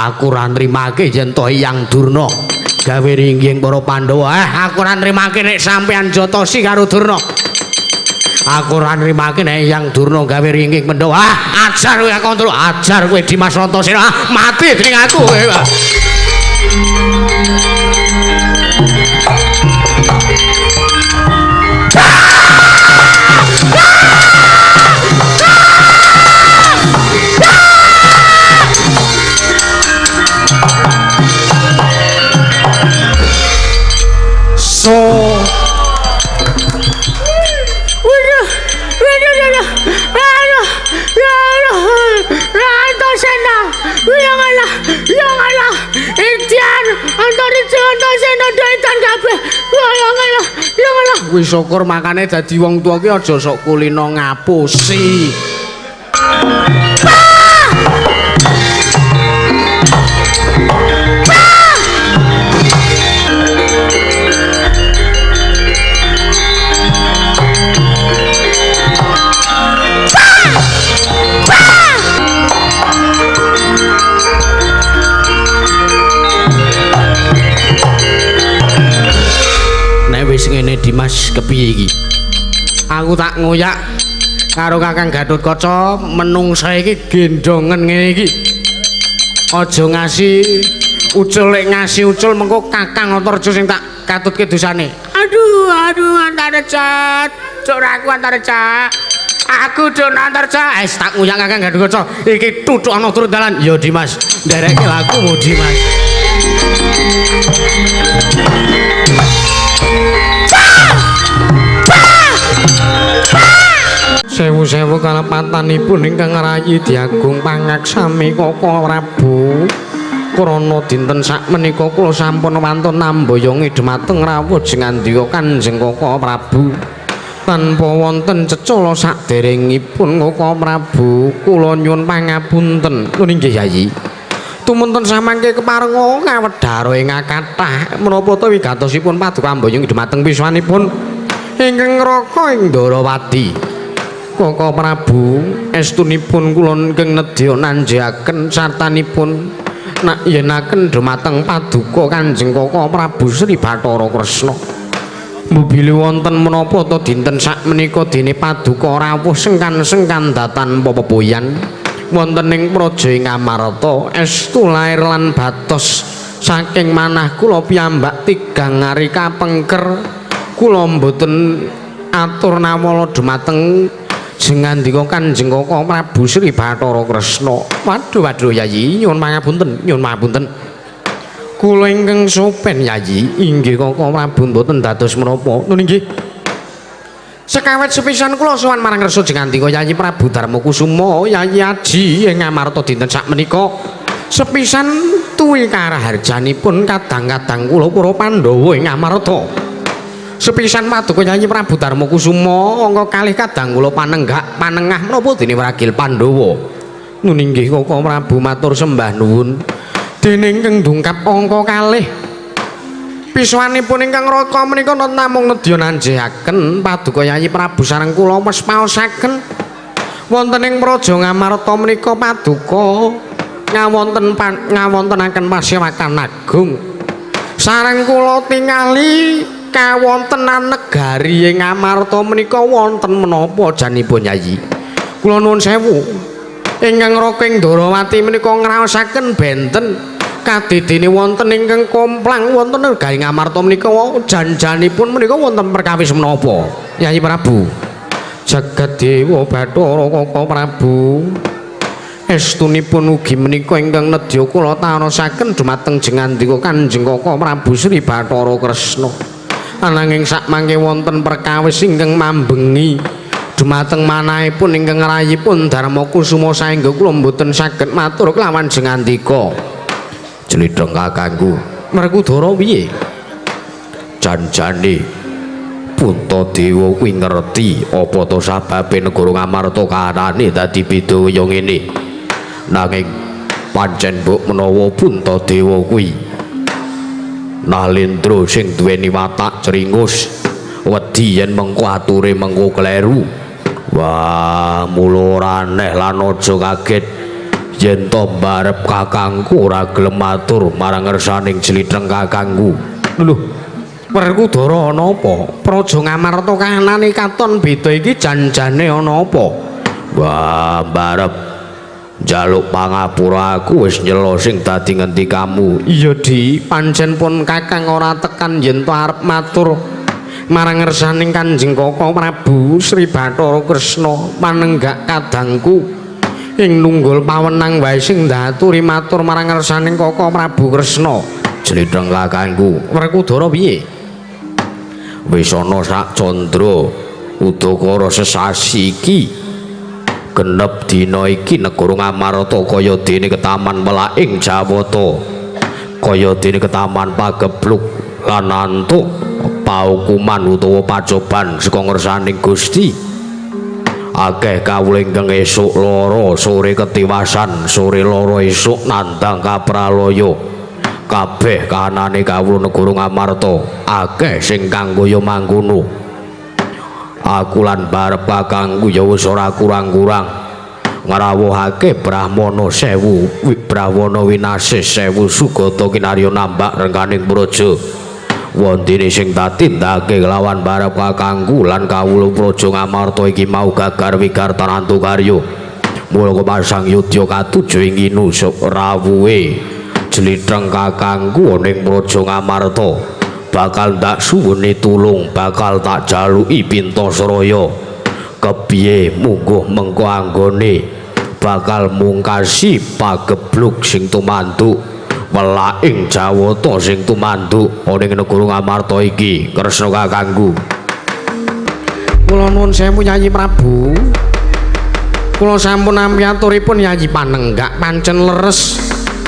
aku ora nrimake yen to Hyang Durna gawe ringging para Pandhawa. Aku ora nrimake nek sampean jotosi karo Durna. Aku ora nrimake nek Hyang Durna gawe ringging Pandhawa. Ajar kowe aku terus ajar kowe Dimas Antasena. Mati dening aku kowe. Wis syukur makane dadi wong tuwa ki aja sok kulino ngapusi. Wis ngene Dimas kepiye iki? Aku tak ngoyak karo Kakang Gatotkaca menungsa iki gendongen ngene iki. Aja ngasih ucul lek ngasih ucul mengko Kakang Antarja sing tak katutke dosane. Aduh Antarja, cuk aku Antarja. Aku Don Antarja. Tak ngoyak Kakang Gatotkaca. Iki tutuk ana turun dalan. Ya Dimas, ndereke lakumu Dimas. Sewu-sewu kalepatanipun ingkang rayi diagung pangaksami Koko Prabu. Krana dinten sakmenika kula sampun wantun nambayongi dhumateng rawuh jengandika Kanjeng Koko Prabu. Tanpa wonten cecala saderengipun Koko Prabu, kula nyuwun pangapunten. Nun inggih Yayi. Tumunten samangke keparenga ngawedhara ing kathah menapa ta wigatosipun paduka ambayongi dhumateng piswanipun ingkang ngraka ing Ndarawati. Koko Prabu estunipun kula ingkang nedya nanjaken sartanipun yenaken dhumateng paduka Kanjeng Koko Prabu Sri Bathara Kresna. Mubili wonten menapa ta dinten sakmenika dene paduka rawuh sengkan-sengkan datan pepoyan wonten ing praja Ngamarta estu lair lan batos saking manah kula piyambak tigang ari kapengker kula mboten atur nawala dhumateng jengandika Kanjeng Koko Prabu Sri Bathara Kresna. Waduh Yayi, nyuwun pangapunten. Kula ingkang sopen Yayi, inggih Koko Prabu mboten dados menapa. Nun inggih. Sekawit sepisan kula sowan marang Resa jengandika Yayi Prabu Darmakusuma, Yayi Aji ing Ngamarta dinten sakmenika. Sepisan tuwi karaharjanipun kadang-kadang kula para Pandhawa ing Ngamarta. Sepisan paduka Yayi Prabu Darmakusuma angka kalih kadang kula panenggak panengah menapa dene Wragil Pandhawa. Nun inggih Koko Prabu matur sembah nuwun. Dene ingkang dungkap angka kalih piswanipun ingkang raka menika namung nedya nanjehaken paduka Yayi Prabu sareng kula wis paosaken wonten ing praja Ngamarta menika paduka ngawontenaken pasewakan agung sareng kula tingali kawontenan negari ing Ngamarta menika wonten menapa janipun Yayi? Kula nuwun sewu. Ingkang raka ing Ndarawati menika ngraosaken benten kadidene wonten ingkang komplang wonten negari Ngamarta menika janjanipun menika wonten perkawis menapa? Yayi Prabu. Jagat Dewa Bathara Koko Prabu. Estunipun ugi menika ingkang nedya kula taosaken dhumateng jengandika Kanjeng Koko Prabu Sri Bathara Kresna. Ananging sakmangke wonten perkawis ingkang mambengi dhumateng manahipun ingkang rayipun Darmakusuma saengga kula mboten saged matur kelawan jengandika. Cletheng kakangku, Werkudara piye? Janjane Puntadewa kuwi ngerti apa to sababe negara Ngamarta kahanane dadi beda kaya ngene. Nanging pancen mbok menawa Puntadewa kuwi Nalendra sing duweni watak ceringus wedi yen mengko ature mengko kleru. Wah, mula ora aneh lan aja kaget yen to mbarep kakangku ora gelem matur marang ngersaning Jlitheng kakangku. Lho, Werkudara ana apa? Praja Ngamarta kahanane katon beda iki janjane ana apa? Wah, mbarep njaluk pangapura aku wis nyela sing dadi ngendikamu. Iya, Di, pancen pun Kakang ora tekan yen to arep matur marang ngersaning Kanjeng Koko Prabu Sri Bathara Kresna manenggak kadangku ing nunggul pawenang wae sing ndaturi matur marang ngersaning Koko Prabu Kresna. Jlitheng kakangku, Werkudara piye? Wis ana sak candra udakara sesasi iki genep dina iki negara Ngamarta kaya dene ketaman Melaing Jawata kaya dene ketaman Pagebluk lan antuk paukuman utawa pacoban saka ngersaning Gusti. Akeh kawula ingkang esuk lara sore ketiwasan sore lara esuk nandang kapralaya. Kabeh kahanane kawula negara Ngamarta akeh sing kanggoya mangkono. Aku lan barep kakangku ya wis ora kurang-kurang ngrawuhake Brahmana 1000 Brahmana winasis 1000 Sugata kinarya nambak rengganing praja. Wondene sing datindake kelawan barep kakangku lan kawula praja Ngamarta iki mau gagar wigartan antukarya. Mula kepasang yudya katujuh ing inu rawuhe Jlitheng kakangku ning praja Ngamarta bakal tak suwene tulung bakal tak jaluki Pintasaraya kepiye mungguh mengko anggone bakal mungkasi Pagebluk sing tumantuk Melaing Jawata sing tumantuk ning negara Ngamarta iki. Kresna kakangku, kula nuwun sewu Yayi Prabu, kula sampun nampi aturipun Yayi panenggak pancen leres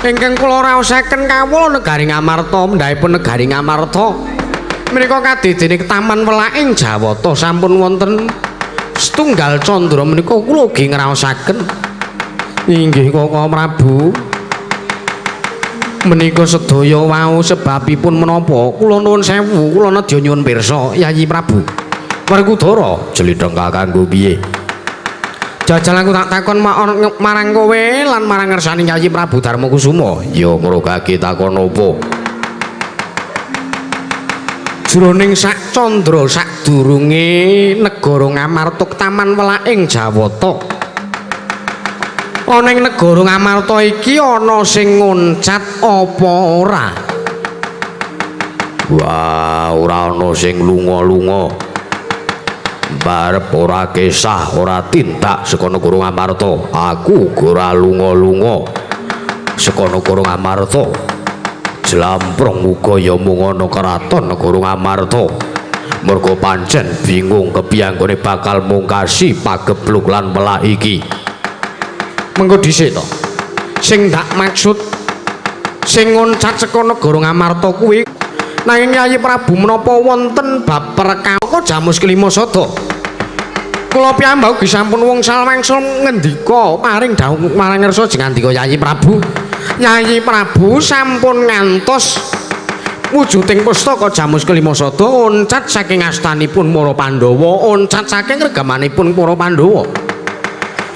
ingkang kula raosaken kawula negari Ngamarta mendhaipun negari Ngamarta menika kadidene Taman Melaing Jawata sampun wonten setunggal candra menika kula ugi ngraosaken. Inggih Koko Prabu, menika sedaya wau sebabipun menapa kula nuwun sewu kula nedya nyuwun pirsa Yayi Prabu. Werkudara, Jlitheng kakangku piye? Jajal aku tak takon marang kowe lan marang ngersaning Yayi Prabu Darmakusuma. Ya ngrogake takon apa? Jroning sak candra sadurunge negara Ngamarta Taman Melaing Jawata. Ana ing negara Ngamarta iki ana sing ngoncat apa ora? Wah, ora ana sing lunga-lunga. Barep ora kesah ora tindak saka negara Ngamarta. Aku ora lunga-lunga saka negara Ngamarta. Jlamprong uga ya mung ana keraton negara Ngamarta. Merga pancen bingung kepiye anggone bakal mungkasi Pagebluk lan Melak iki. Mengko dhisik to. Sing ndak maksud sing ngoncat saka negara Ngamarta kuwi nanging Yayi Prabu menapa wonten bab perkawis Jamus Kelima Sada. Kula piyambak ugi sampun wangsul ngendika paring dawuh marang ngersa jengandika Yayi Prabu. Yayi Prabu sampun ngantos wujuding pustaka Jamus Kelima Sada oncat saking astanipun para Pandhawa, oncat saking regamanipun para Pandhawa.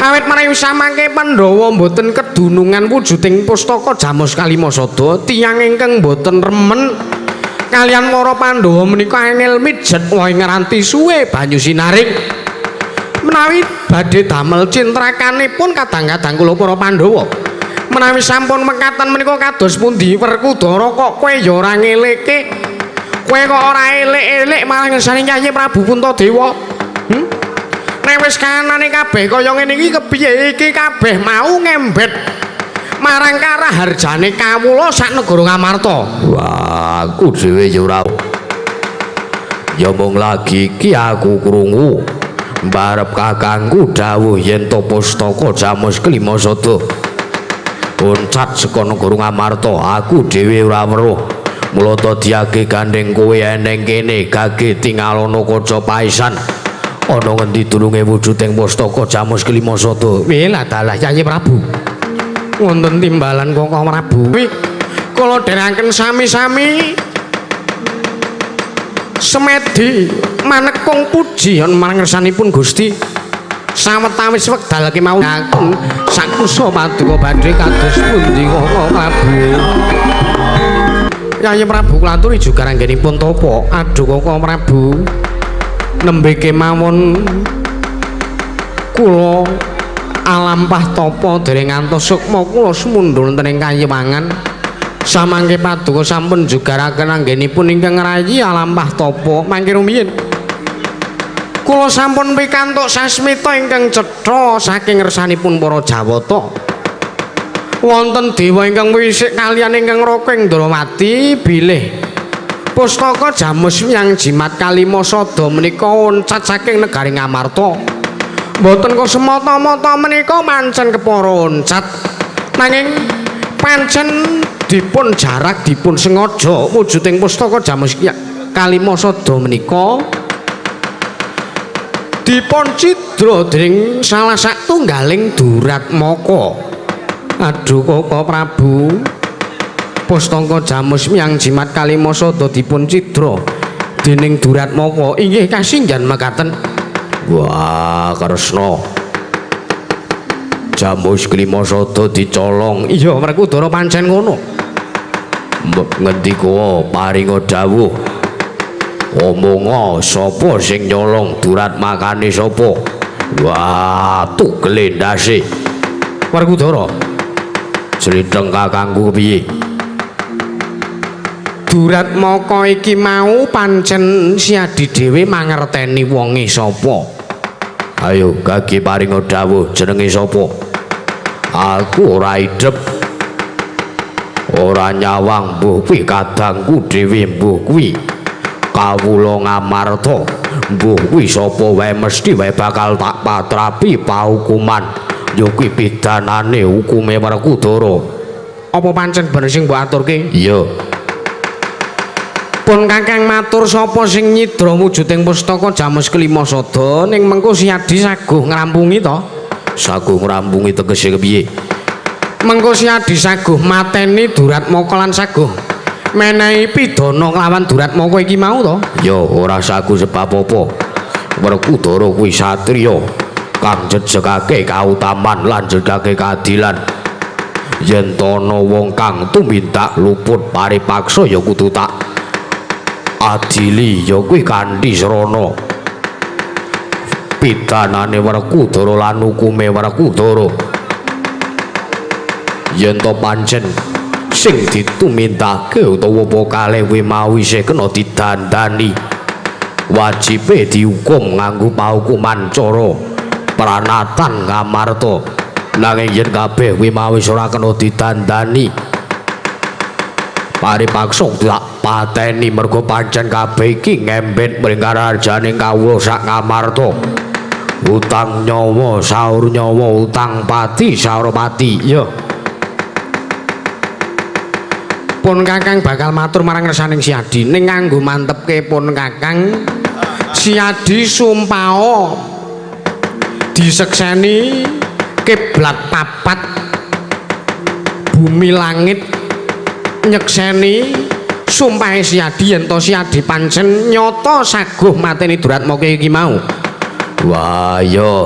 Awit menawi samangke Pandhawa mboten kedunungan wujuding pustaka Jamus Kelima Sada, tiyang ingkang mboten remen kalian para Pandhawa menika angel mijet wae ngeranti suwe banyu sinaring menawi badhe damel cintrakanipun kadang-kadang kula para Pandhawa. Menawi sampun mekaten menika kados pundi Werkudara kok kowe ya ora ngelekke, kowe kok ora elek-elek marang ngersane Yayi Prabu Puntadewa. Nek wis kanane kabeh kaya ngene iki kepiye iki kabeh mau ngembet marang karaharjane kawula sak negara Ngamarta. Wah, aku dhewe ya ora. Ya mung lagi iki aku krungu mbarep kakangku dawuh yen to pustaka Jamus Kelima Sada oncat saka negara Ngamarta. Aku dhewe ora weruh. Mula to diage gandeng kowe eneng kene gage tingalana kaca paisan. Ana ngendi tulunge wujuding pustaka Jamus Kelima Sada? Lah dalah Yayi Prabu. Wonten timbalan Koko Prabu. Kula dherekaken sami-sami semedi manekung puji marang ngersanipun Gusti. sawetawis wekdal kemawon sakusa paduka badhe kados pundi Koko Prabu. Yayi Prabu kula aturi juga ranggenipun tapa. Aduh Koko Prabu. Nembe kemawon kula alampah tapa dereng ngantos sukma kula sumundul wonten ing kayewangan. Samangke paduka sampun jugaraken anggenipun ingkang rayi alampah tapa. Mangke rumiyin kula sampun pikantuk sasmita ingkang cetha saking ngersanipun para Jawata. Wonten dewa ingkang wisik kaliyan ingkang Raking Ndrawati bilih pustaka Jamus Hyang Jimat kalima sada menika oncat saking negari Ngamarta. Mboten kok semata-mata menika pancen kepara oncat nanging pancen dipun jarak dipun sengaja wujuding pustaka Jamus kalima sada menika dipun cidra dening salah satunggaling Duratmaka. Aduh Koko Prabu, pustaka Jamus Hyang Jimat kalima sada dipun cidra dening Duratmaka. Inggih kasinggihan mekaten. Wah, Kresna. Jamus kalima sada dicolong. Iya, Werkudara pancen ngono. Ngendika paringa dawuh. Omonga sapa sing nyolong Duratmakane sapa? Wah, tugele ndase. Werkudara. Slideng kakangku piye? Duratmaka iki mau pancen Siadi dhewe mangerteni wonge sapa. Ayo gage paringa dawuh jenenge sapa? Aku ora idep. Ora nyawang mbuh kuwi kadangku dhewe mbuh kuwi. Kawula Ngamarta mbuh kuwi sapa wae mesti wae bakal tak patrapi paukuman. Yo kuwi pidanane hukume Werkudara. Apa pancen bener sing mbok aturke? Iya. Pun Kakang matur sapa sing nyidra wujuding pustaka Jamus kelima sada ning mengko Siadi saguh ngrampungi to? Saguh ngrampungi tegese kepiye? Mengko Siadi saguh mateni Duratmaka lan saguh menehi pidana kelawan Duratmaka iki mau to? Ya ora saguh sebab apa. Werkudara kuwi satriya kang jejegake kautaman lan jejegake keadilan. Yen ana wong kang tumindak luput paripaksa ya kudu tak adili ya kuwi kanthi srana pidanane Werkudara lan hukume Werkudara. Yen to pancen sing ditumindake utawa apa kalih kuwi mau isih kena didandani, wajibe dihukum nganggo paukuman cara pranatan Ngamarta. Nanging yen kabeh kuwi mau wis ora kena didandani, paripaksa tak pateni mergo pancen kabeh iki ngembet mringkararjaning kawula sak Ngamarta. Utang nyawa saur nyawa, utang pati saur pati. Ya. Pun Kakang bakal matur marang ngersaning Siadi ning kanggo mantepke pun Kakang Siadi sumpao disekseni kiblat papat bumi langit nyekseni sumpahe Siadi yen to Siadi pancen nyata saguh mateni Duratmaka iki mau. Wah ya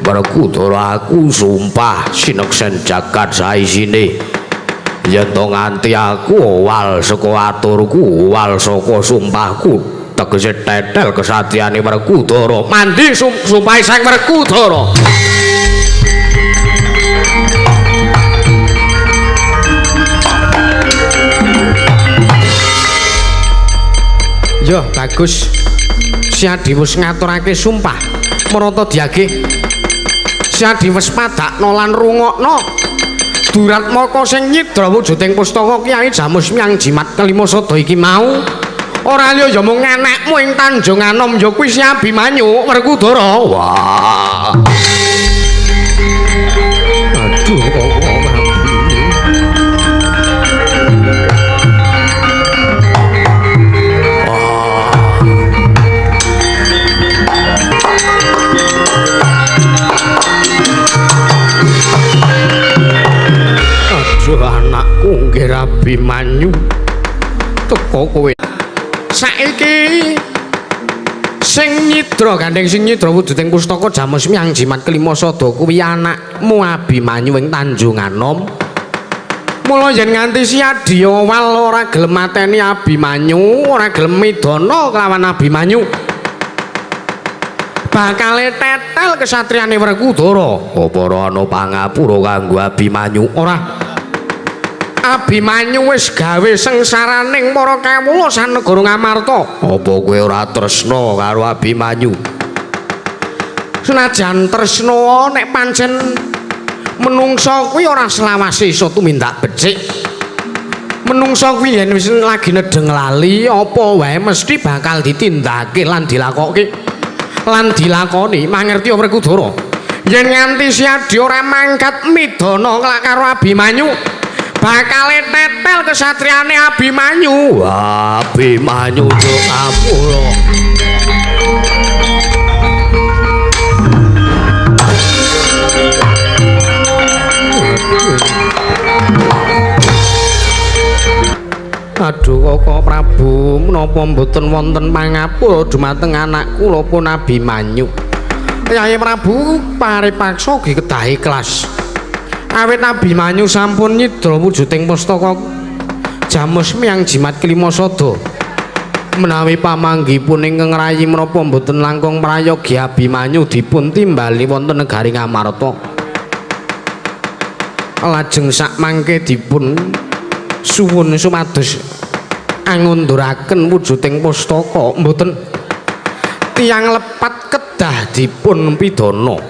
Werkudara aku sumpah sineksen jagat saisine yen to nganti aku owal saka aturku, owal saka sumpahku, tegese tetel kesatriane Werkudara. Mandi sumpahe Sang Werkudara. Yo bagus. Siadi wis ngaturake sumpah marata diagih. Siadi wis padakno lan rungokno Duratmaka sing nyidra wujuding pustaka Kyai Jamus Hyang Jimat kelima sada iki mau ora liya ya mung anakmu ing Tanjung Anom ya kuwi Si Abimanyu Werkudara. Wah. Aduh kok anakku nggih Abimanyu teko kowe saiki Sing nyidra gandeng sing nyidra wujuding pustaka Jamus Miang Jimat kelima sada kuwi anakmu Abimanyu ing Tanjung Anom. Mula yen nganti Siadyawal ora gelem mateni Abimanyu, ora gelem midana kelawan Abimanyu. Bakale tetel kesatriyane Werkudara. Apa ora ana pangapura kanggo Abimanyu? Ora. Abimanyu wis gawe sengsaraning para kawula sanegara Ngamarta. Apa kowe ora tresna karo Abimanyu? Senajan tresna nek pancen menungsa kuwi ora selawase iso tumindak becik. Menungsa kuwi yen wis lagi nedeng lali apa wae mesti bakal ditindakake lan dilakokke. Lan dilakoni mangerti Werkudara. Yen nganti Siadya ora mangkat midana karo Abimanyu, bakale tetel kesatriane Abimanyu. Abimanyu do ngapura. Aduh Koko Prabu, menapa mboten wonten pangapura dumateng anak kula pun Abimanyu. Yayi Prabu paripaksa ugi kedah ikhlas. Awit Abimanyu sampun nyidra wujuding pustaka Jamus Miang Jimat kelima sada. Menawi pamanggipun ingkang rayi menapa mboten langkung prayogi Abimanyu dipun timbali wonten negari Ngamarta. Lajeng sakmangke dipun suwun sumados angunduraken wujuding pustaka mboten tiyang lepat kedah dipun pidana.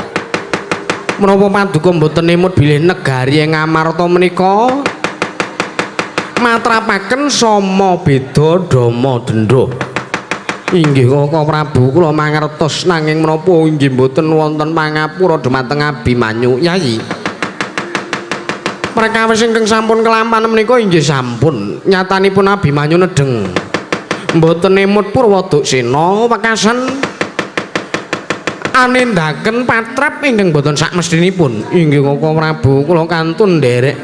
Menapa paduka mboten emut bilih negari ing Ngamarta menika matrapaken sama beda dama dendha. Inggih Koko Prabu kula mangertos nanging menapa inggih mboten wonten pangapura dumateng Abimanyu Yayi. Perkawis ingkang sampun kelampahan menika inggih sampun nyatanipun Abimanyu nedeng mboten emut Purwadaksena wekasan anindaken patrap ingkang boten sakmestinipun. Inggih Koko Prabu kula kantun nderek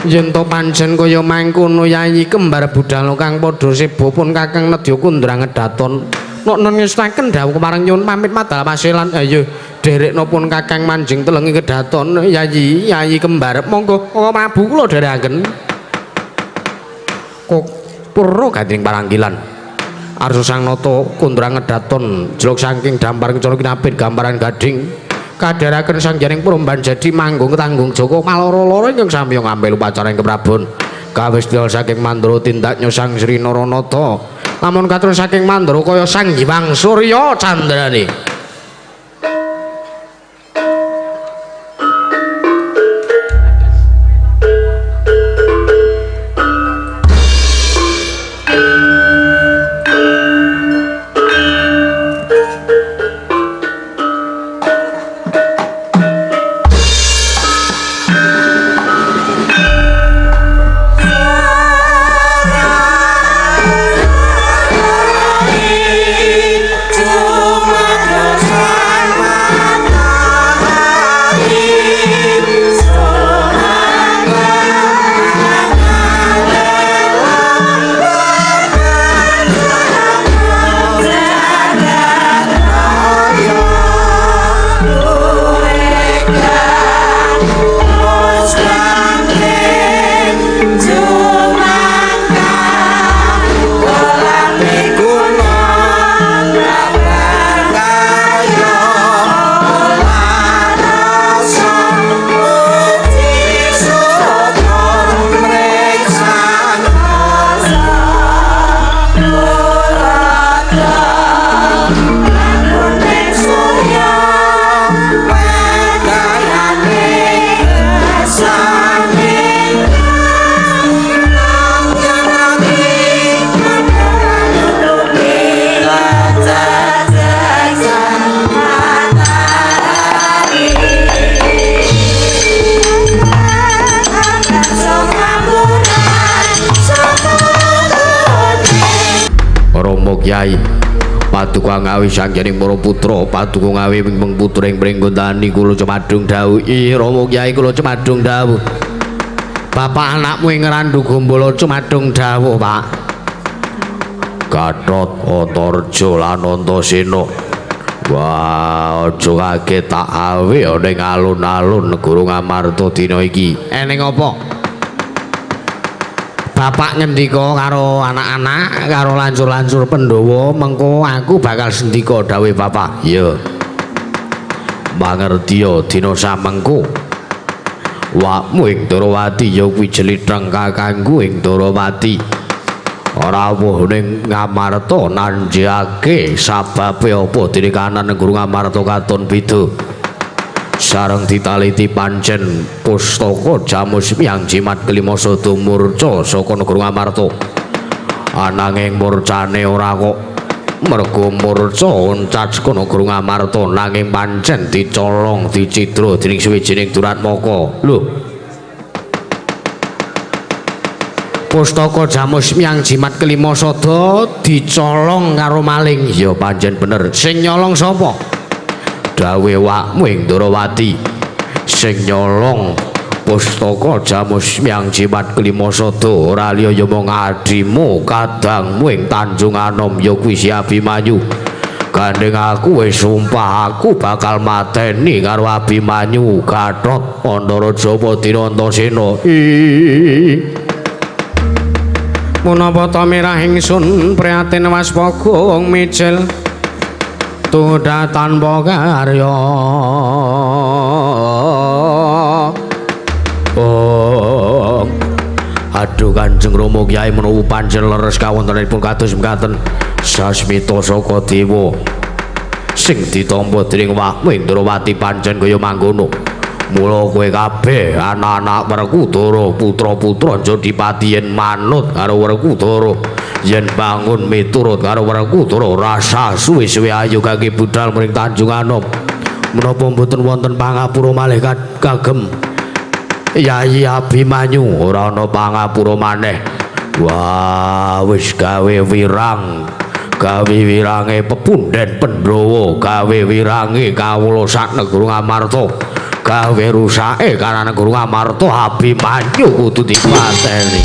yen to pancen kaya mangkono Yayi kembar budal kang padha seba pun Kakang Nedya Kundra ngedaton nok ngestaken dawuh kemareng nyuwun pamit madal pasilan. Ayo derek nopun Kakang manjing telengi kedaton Yayi kembar. Monggo Koko Prabu kula dherekaken. Kok purna gandeng paranggilan Arsa Sang Nata Kundra ngedaton jeluk saking dampar kecara kinabit gambaran gading kadharaken sangjaning Promban jadi manggung tanggung Joko kaloro-loro ingkang sami ngambil upacara ing keprabon kawis dal saking Mandra tindak nyosang Sri Naranata lamun katur saking Mandra kaya Sang Hyang Surya candrane. Kyai paduka ngawi sangjaning para putra paduka ngawi ping putra ing pringgondani kula cemadung dawuh. Rama Kyai kula cemadung dawuh. Bapak anakmu ing Randu Gombala cemadung dawuh, Pak. Gatot Antarja lan Antasena. Wah, aja kaget tak awe ning alun-alun Guru Ngamarta dina iki. Ning apa? Bapak ngendika karo anak-anak, karo lancur-lancur Pandhawa, mengko aku bakal sendika dawuh Bapak. Iya. Mangertiya dina samengko. Wakmu ing Darawati ya kuwi jelitheng kakangku ing Darawati. Ora woh ning Ngamarta nanjake sababe apa dene kanan Guru Ngamarta katon beda. Sareng ditaliti pancen pustaka Jamus Miyang Jimat kelima sada murca saka Guru Ngamarta. Ananging murcane ora kok merga murca oncat kono Guru Ngamarta nanging pancen dicolong dicidra dening sawijining Duratmaka. Lho, pustaka Jamus Miyang Jimat kelima sada dicolong karo maling. Ya pancen bener. Sing nyolong sapa? Dawe wakmu ing Darawati. Sing nyolong pustaka Jamus Miyang Jimat kelima sada ora liya ya mung adimu kadangmu ing Tanjung Anom ya kuwi Si Abimanyu. Gandeng aku wis sumpah aku bakal mateni karo Abimanyu Gatot Antarja Padina Antasena. Menapa ta mirah ingsun prihatin waspaga mijil tudha tanpa karya. Oh, aduh Kanjeng Rama Kyai menawi pancen leres kawontenanipun kados mekaten sasmita saka dewa sing ditampa dening wakmu ing Darawati pancen kaya mangkono. Mula kowe kabeh anak-anak Werkudara putra-putra Jodipati yen manut karo Werkudara, yen bangun miturut karo Werkudara rasa suwe-suwe ayu kangge budal mring Tanjung Anom. Menapa mboten wonten pangapura malih kagem Yayi Abimanyu? Ora ana pangapura maneh. Wah, wis gawe wirang. Gawe wirange pepunden Pandhawa, gawe wirange kawula sak negara Ngamarta. Gawe rusake karana Guru Ngamarta Abimanyu kudu dipateni.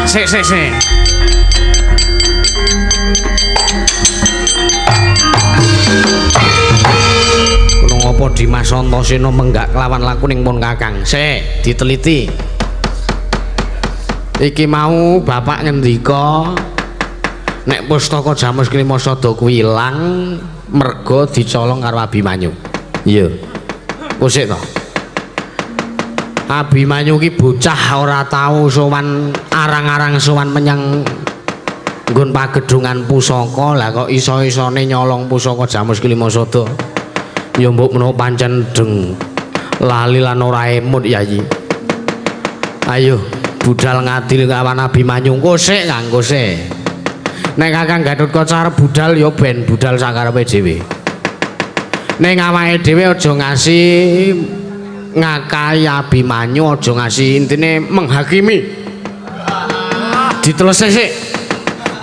Sik. Kulo ngopo Dimas Antasena menggak kelawan lakuning pun Kakang? Sik, diteliti. Iki mau bapak ngendika nek pustaka Jamus kelima sada kuwi ilang merga dicolong karo Abimanyu. Iya. Kusik to. Abimanyu ki bocah ora tau sowan arang-arang sowan menyang nggon pagedhungan pusaka. Lah kok iso-isone nyolong pusaka Jamus kelima sada. Ya mbok menawa pancen deng lali lan ora emut Yayi. Ayo budal ngadil kawan Abimanyu. Kusik Kang, kusik. Nek Kakang Gatotkaca arep budal ya ben budal sakarepe dhewe. Ning awake dhewe aja ngasih ngakai Abimanyu, aja ngasih intine menghakimi. Ditelesi sik.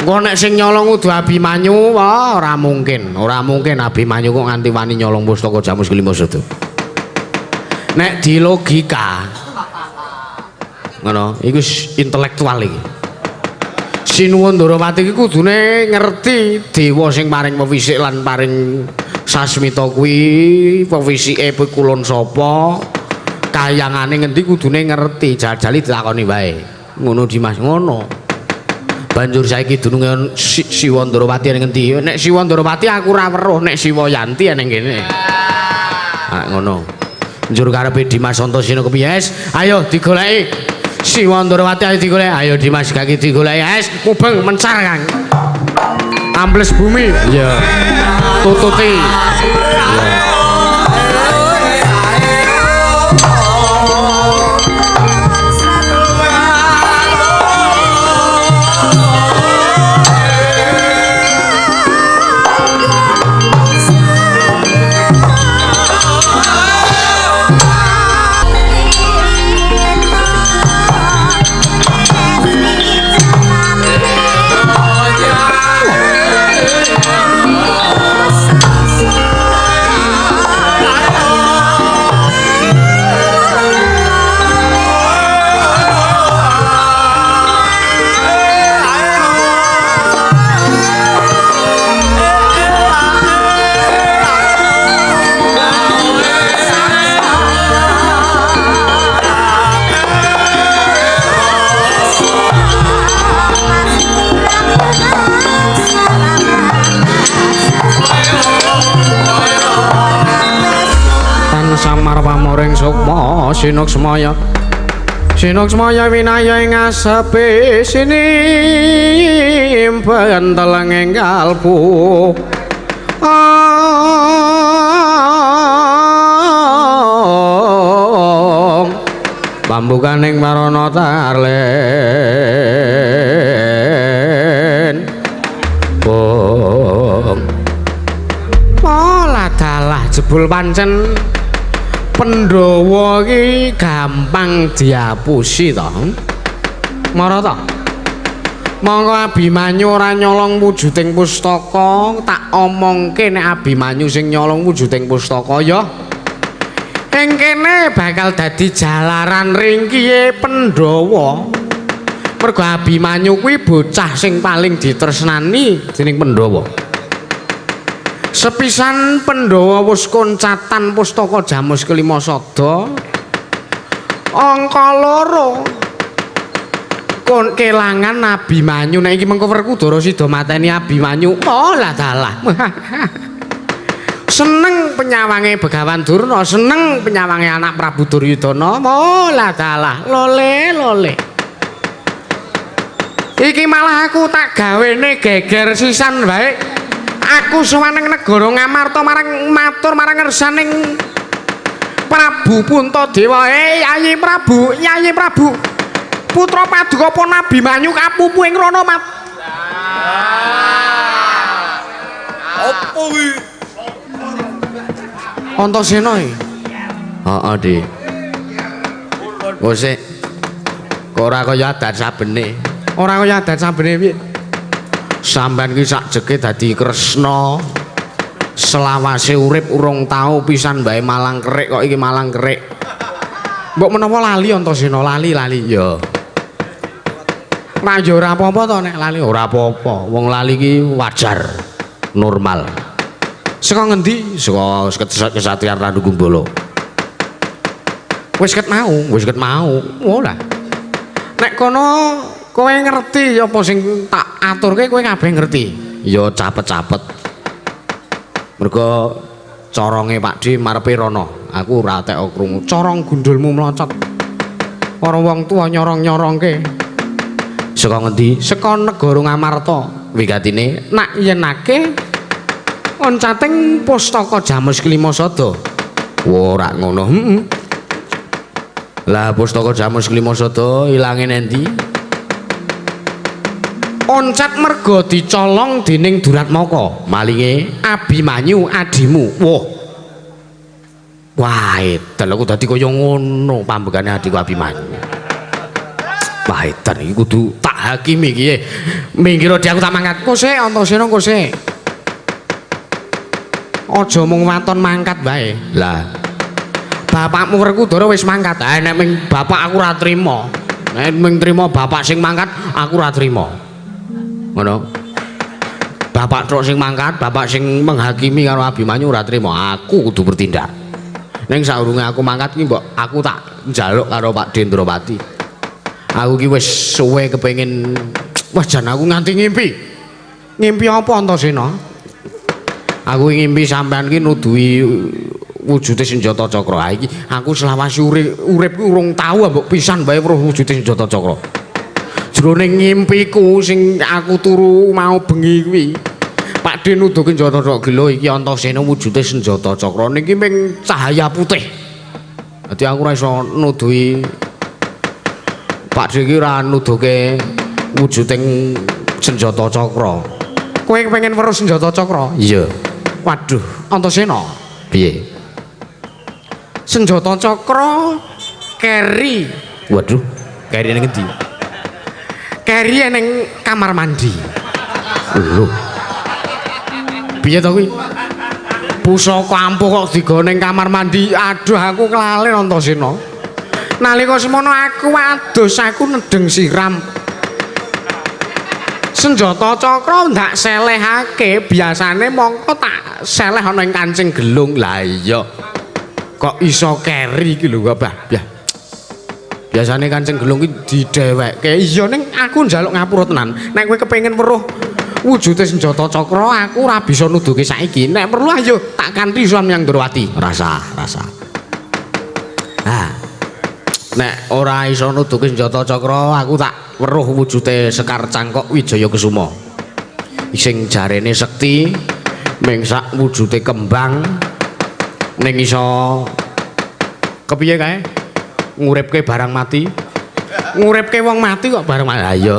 Engko nek sing nyolong kudu Abimanyu, wah ora mungkin. Ora mungkin Abimanyu kok nganti wani nyolong pustaka Jamus kelima sada. Nek di logika ngono, iku intelektual iki. Sinuwun Darawati iki kudune ngerti dewa sing paring pewisik lan paring sasmita kuwi pewisike kulon sapa, kayangane ngendi kudune ngerti, jajali ditakoni wae. Ngono Dimas, ngono. Banjur saiki dununge Siwa Darawati ning ngendi? Nek Siwa Darawati aku ora weruh, nek Siwa Yanti ning kene. Ah ngono. Njur karepe Dimas Antasena kepiye? Ayo digoleki. Siwa Darawati ayo digoleki. Ayo Dimas kaki digoleki. Es mubeng mencar Kang. Ambles bumi. Iya. Tututi. samar pamoring sukma sinuksmaya sinuksmaya winaya ing asepe sinimpen teleng ing kalbu pambukaning marana tarlen pola dalah jebul pancen Pandhawa iki gampang diapusi to mara to monggo Abimanyu ora nyolong wujuding pustaka tak omongke nek Abimanyu sing nyolong wujuding pustaka ya ing kene bakal dadi jalaran ringkihe Pandhawa mergo Abimanyu kuwi bocah sing paling ditresnani dening Pandhawa sepisan Pandhawa wis koncatan pustaka Jamus Kelima Sada angka 2 kon kelangan Abimanyu nek iki mengko Werkudara sida mateni Abimanyu oh lah dalah seneng penyawange Begawan Durna seneng penyawange anak Prabu Duryudana oh lah dalah lole iki malah aku tak gawene geger sisan bae aku suwaneng negara Ngamarta marang matur marang ngersaning Prabu Puntadewa Yayi Prabu putra Paduka Abimanyu kapupu ing rana mat apa kuwi Antasena iki heeh Dik kok sik kok ora kaya adat sabene piye sampean ki sakjeke dadi Kresna selawase urip urung tau pisan bae Malang Kerik kok iki Malang Kerik mbok menawa lali Antasena lali ya nah ya ora apa-apa to nek lali ora apa-apa wong lali ki wajar normal saka ngendi saka Kesatrian Randu Kumbolo wis ket mau ora nek kono kowe ngerti apa sing tak aturke kowe kabeh ngerti ya capet-capet mergo coronge Pakde marepe rono aku ora tek krungu corong gundulmu mlocot para wong tuwa nyorong-nyorongke saka ngendi saka negara Ngamarta wigatine nak yenake oncating pustaka Jamus Kelima Sada ora ngono lah pustaka Jamus Kelima Sada ilange nendi oncat mergo dicolong dening Duratmaka malinge Abimanyu adimu wah edan aku dadi kaya ngono pambekane adiku Abimanyu wah edan iki kudu tak hakimi iki minggir aku tak mangkat kok sik Antasena kok sik aja mung waton mangkat bae lah bapakmu Werkudara wis mangkat nek ming bapak aku ora trima nek ming trima bapak sing mangkat aku ora trima ngono bapak tok sing mangkat bapak sing menghakimi karo Abimanyu ora trima aku kudu bertindak ning saurunge aku mangkat ki mbok aku tak njaluk karo Pak Dendrawati aku ki wis suwe kepengin wah jan aku nganti ngimpi apa Antasena aku ngimpi sampean ki nuduhi wujude senjata cakra iki aku selawase uripku urung tau mbok pisan bae weruh wujude senjata cakra jroning ngimpiku sing aku turu mau bengi kuwi Pakde nuduhke senjata cakra gelo iki Antasena wujude senjata cakra niki ming cahaya putih dadi aku ora iso nuduhi Pakde iki ora nuduhke wujuding senjata cakra kowe pengen weruh senjata cakra iya waduh Antasena piye senjata cakra keri waduh keri ning endi keri ning kamar mandi lho piye to kuwi pusaka ampuh kok digone ning kamar mandi aduh aku kelalen Antasena nalika semono aku adus aku nedeng siram senjata cakra ndak selehake biasane mongko tak seleh ana ing kancing gelung lah iya kok iso keri iki lho Mbah biasane kancing gelung iki didhewekke iya ning aku njaluk ngapura tenan nek kowe kepengin weruh wujude senjata cakra aku ora bisa nuduhke saiki nek perlu ayo tak kanthi Samyang Ndrawati rasa Ah. Nek ora iso nuduhke senjata cakra, aku tak weruh wujude Sekar Cangkok Wijaya Kusuma. Sing jarene sekti ming sak wujude kembang ning iso kepiye kae nguripke barang mati. Nguripke wong mati kok barang mati. Ha iya.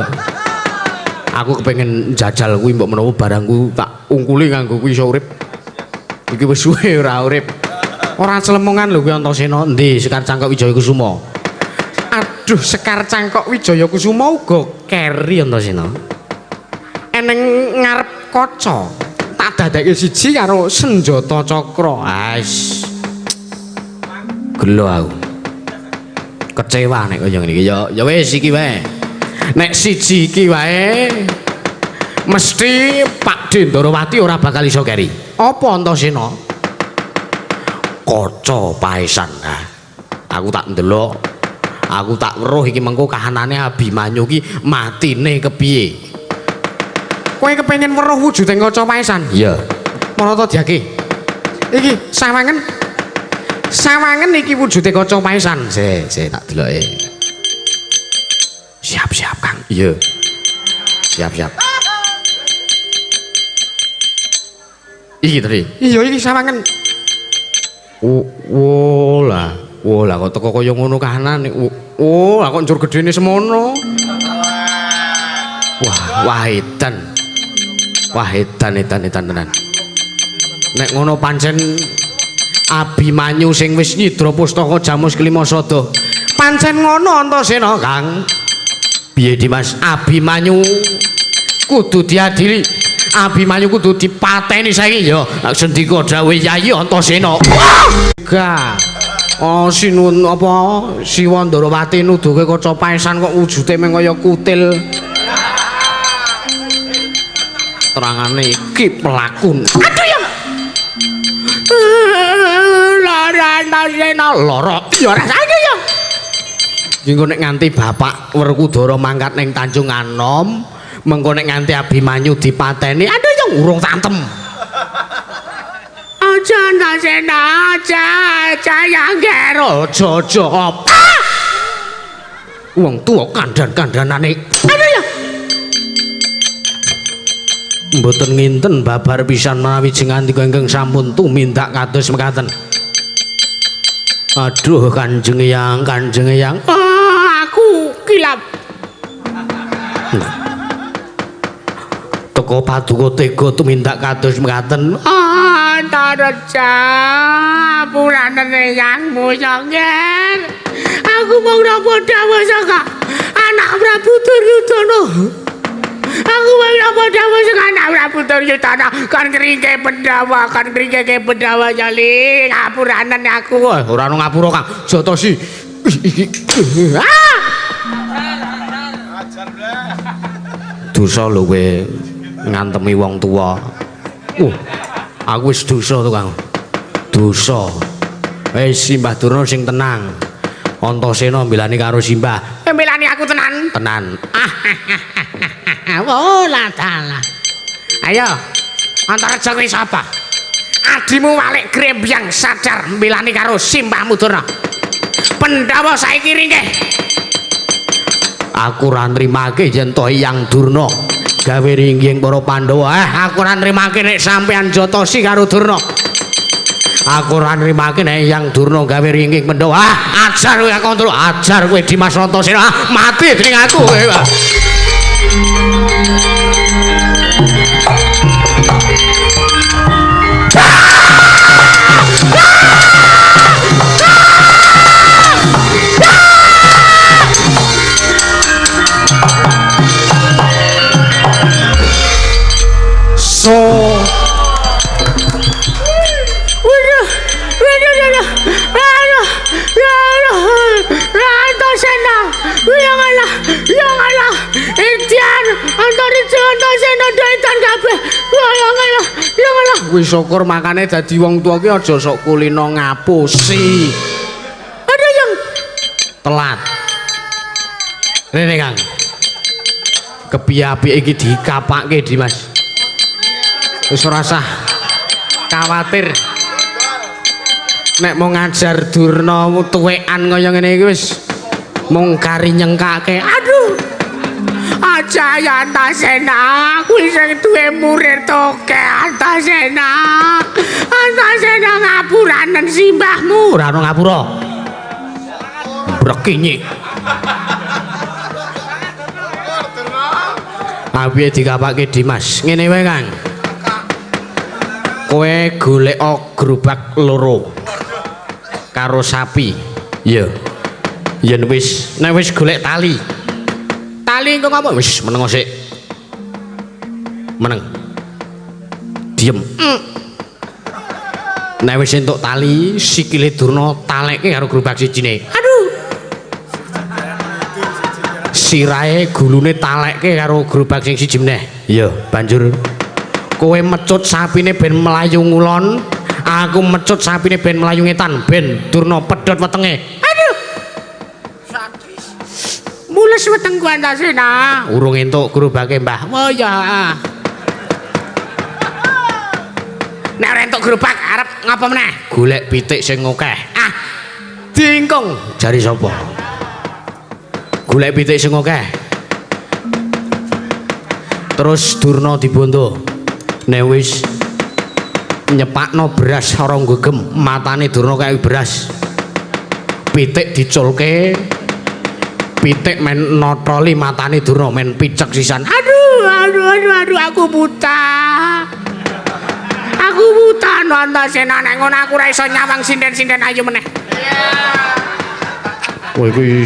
Aku kepengin jajal kuwi mbok menawa barangku tak ungkuli kanggo kuwi iso urip. Iki wis suwe ora urip. Ora celemongan lho kuwi Antasena. Endi Sekar Cangkok Wijaya Kusuma? Aduh, Sekar Cangkok Wijaya Kusuma uga keri Antasena. Eneng ngarep kaca. Tak dadekke siji karo senjata cakra. Ais. Gelo aku. Kecewa nek kaya ngene iki. Ya wis iki wae. Nek siji iki wae mesti Pak Dendrawati ora bakal iso keri. Apa Antasena? Kaca paesan. Nah, aku tak ndelok. Aku tak weruh iki mengko kahanane Abimanyu ki matine kepiye. Kowe kepengin weruh wujude kaca paesan? Iya. Mana to diake? Iki sawangen. Sawangen iki wujude kaca paesan. Se tak deloke. Siap-siap, Kang. Iya. Siap-siap. Iki tadi. Iya iki sawangen. Lah kok teko kaya ngono kahanan. Lah kok njur gedene semono. Wah edan. Wah edan tenan. Nek ngono pancen Abimanyu sing wis nyidra pustaka Jamus Klimasada. Pancen ngono Antasena, Kang. Piye Dimas? Abimanyu kudu diadili. Abimanyu kudu dipateni saiki ya. Sendika dawuh Yayi Antasena. Gah. Oh sinun apa Siwa Ndrawati nuduhke kaca paesan kok wujude meng kaya kutil. Terangane iki pelakun. Aduh ya. Lara Antasena lara. Ya ora saiki ya. Engko nek nganti Bapak Werkudara mangkat ning Tanjung Anom, mengko nek nganti Abimanyu dipateni, aduh ya urung tantem. Aja Antasena, aja ya ngero, aja apa. Wong tuwa kandhan-kandhanane. Aduh ya. Mboten nginten babar pisan menawi jengandika ingkang sampun tumindak kados mekaten. Aduh Kanjeng Eyang, aku kilap. Teko paduka tega tumindak kados mekaten. Antareja puranen Eyangmu Sangger. Aku mung napa dawuh saka anak Prabu Duryudana. Aku mung napa dawuh saka anak Prabu Duryudana kan kringke Pandhawa jali ngapuranen aku. Ora ono ngapura Kang. Jatosi. Iki. Dosa lho kowe ngantemi wong tuwa. Aku wis dosa to Kang. Dosa. Simbah Durna sing tenang. Antasena mbelani karo Simbah. Mbelani aku tenan. Tenan. Wola dalah. Ayo. Antareja kuwi sapa? Adimu Walik Grembyang sadar mbelani karo Simbahmu Durna. Pandhawa saiki ringkeh. Aku ora nrimake yen to Hyang Durna gawe ringging para Pandhawa. Aku ora nrimake nek sampean jotosi karo Durna. Aku ora nrimake nek Hyang Durna gawe ringging Pandhawa. Ajar kowe aku ajar kowe Dimas Antasena. Mati dening aku kowe. Wis syukur makane dadi wong tuwa ki aja sok kulino ngapusi. Aduh yang telat. Rene Kang. Kepiye-piye iki dikapake Dimas. Wis ora usah kuwatir. nek mau ngajar Durna tuwekan kaya ngene iki wis mung kari nyengkake. Aduh. Aja ya Antasena, kuwi sing duwe murid toke Antasena. Antasena ngapuranen simbahmu. Ora ono ngapura. Brekinyi. Apiye dikapake Dimas? Ngene wae, Kang. Kowe golek gerobak loro karo sapi. Iya. Yen wis, nek wis golek tali. Tali engko ngapa? Wis meneng sik. Meneng. Diem. Nek wis entuk tali, sikile Durna talekke karo gerobak sijine. Aduh. Sirahe gulune talekke karo gerobak sing siji meneh. Iya, banjur kowe mecut sapine ben melayu ngulon, aku mecut sapine ben melayu ngetan, ben Durna pedhot wetenge. Aduh. Sadis. Mules wetengku Antasena. Urung entuk gerobake, Mbah. Oh ya. Nek ora entuk gerobak arep ngapa meneh? Golek pitik sing akeh. Ah. Dingkung, jari sapa? Golek pitik sing akeh. Terus Durna dibondo. Nek wis nyepakno beras ora nggegem, matane Durna kaya beras. Pitik diculke. Pitik men notoli matane Durna men picek sisan. Aduh, aku buta. Aku buta Antasena, nek ngono aku ora iso nyawang sinden-sinden ayu meneh. Kowe iki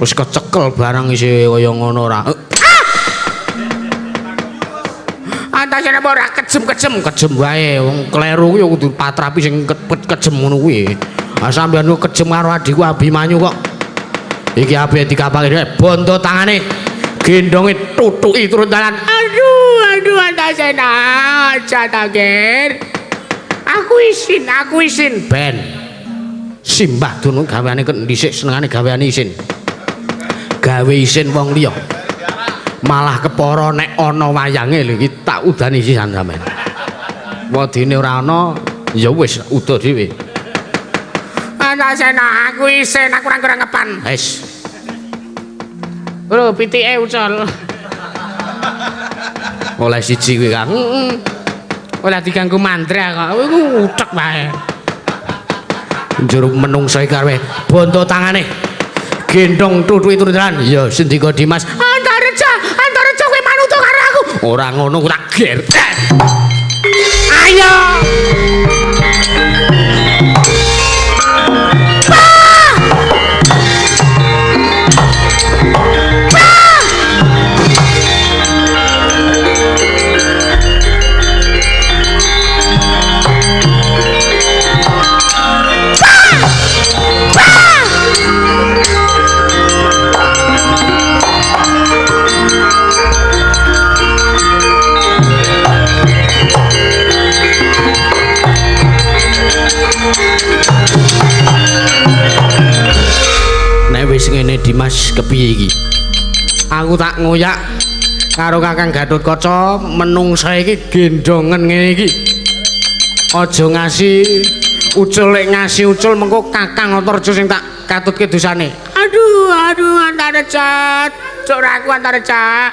wis kecekel barang isi kaya ngono ora. Antasena ora kejem wae wong kleru kuwi kudu patrapi sing kejem ngono kuwi. Ah sampeyan ku kejem karo adikku Abimanyu kok. Iki ape dikapake bondo tangane gendonge tutuki turun dalan. Aduh Antasena, aja takir. Aku isin ben. Simbah Durna gaweane kok dhisik senengane gaweane isin. Gawe isin wong liya. Malah kepara nek ana wayange lho iki tak udani sisan sampean. Wadine ora ana ya wis uda dhewe. Antasena aku isin aku ora ngepan. Wis. Lho pitike ucul. Oleh siji kuwi Kang. Oleh diganggu mandra kok. Iku utek wae. Njur menungso iki karepe bondo tangane. Gendong tutuki turun dalan. Ya Sendika Dimas. Antareja kowe manut karo aku. Ora ngono tak gertek. Ayo. Wis ngene Dimas kepiye iki? Aku tak ngoyak karo Kakang Gatotkaca menungsa iki gendongen ngene iki. Aja ngasi ucul lek ngasi ucul mengko Kakang Antareja sing tak katutke dosane. Aduh Antareja, cok aku Antareja.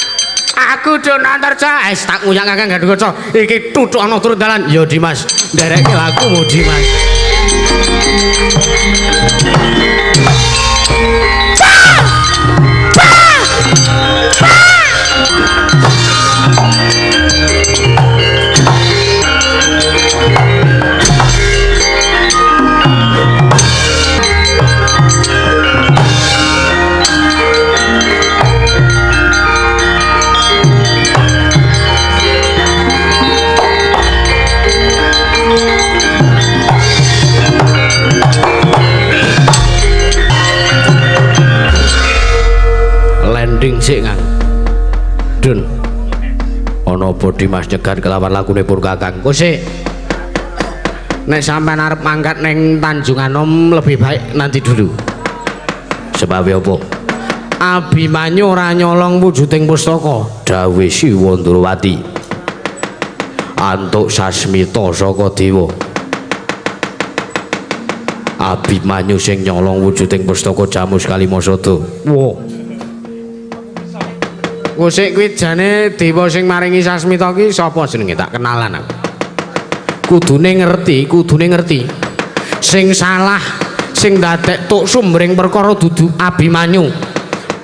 Aku Don Antareja. Tak ngoyak Kakang Gatotkaca. Iki tutuk ana turun dalan. Ya Dimas, nderekke lakumu Dimas. Landing sik Kang. Dun. Ana apa Dimas nyegat kelawan lakune pur Kakang. Kok sik. Nek sampean arep mangkat ning Tanjungan Om lebih baik nanti dulu. Sebab apa? Abimanyu ora nyolong wujuding pustaka dawuh Siwa Ndrawati. Antuk sasmita saka dewa. Abimanyu sing nyolong wujuding pustaka Jamus Kalimasada. Wo. Sik kuwi jane dewa sing maringi Sasmita ki sapa jenenge tak kenalan aku. Kudune ngerti. Sing salah sing dadek tuk sumbering perkara dudu Abimanyu.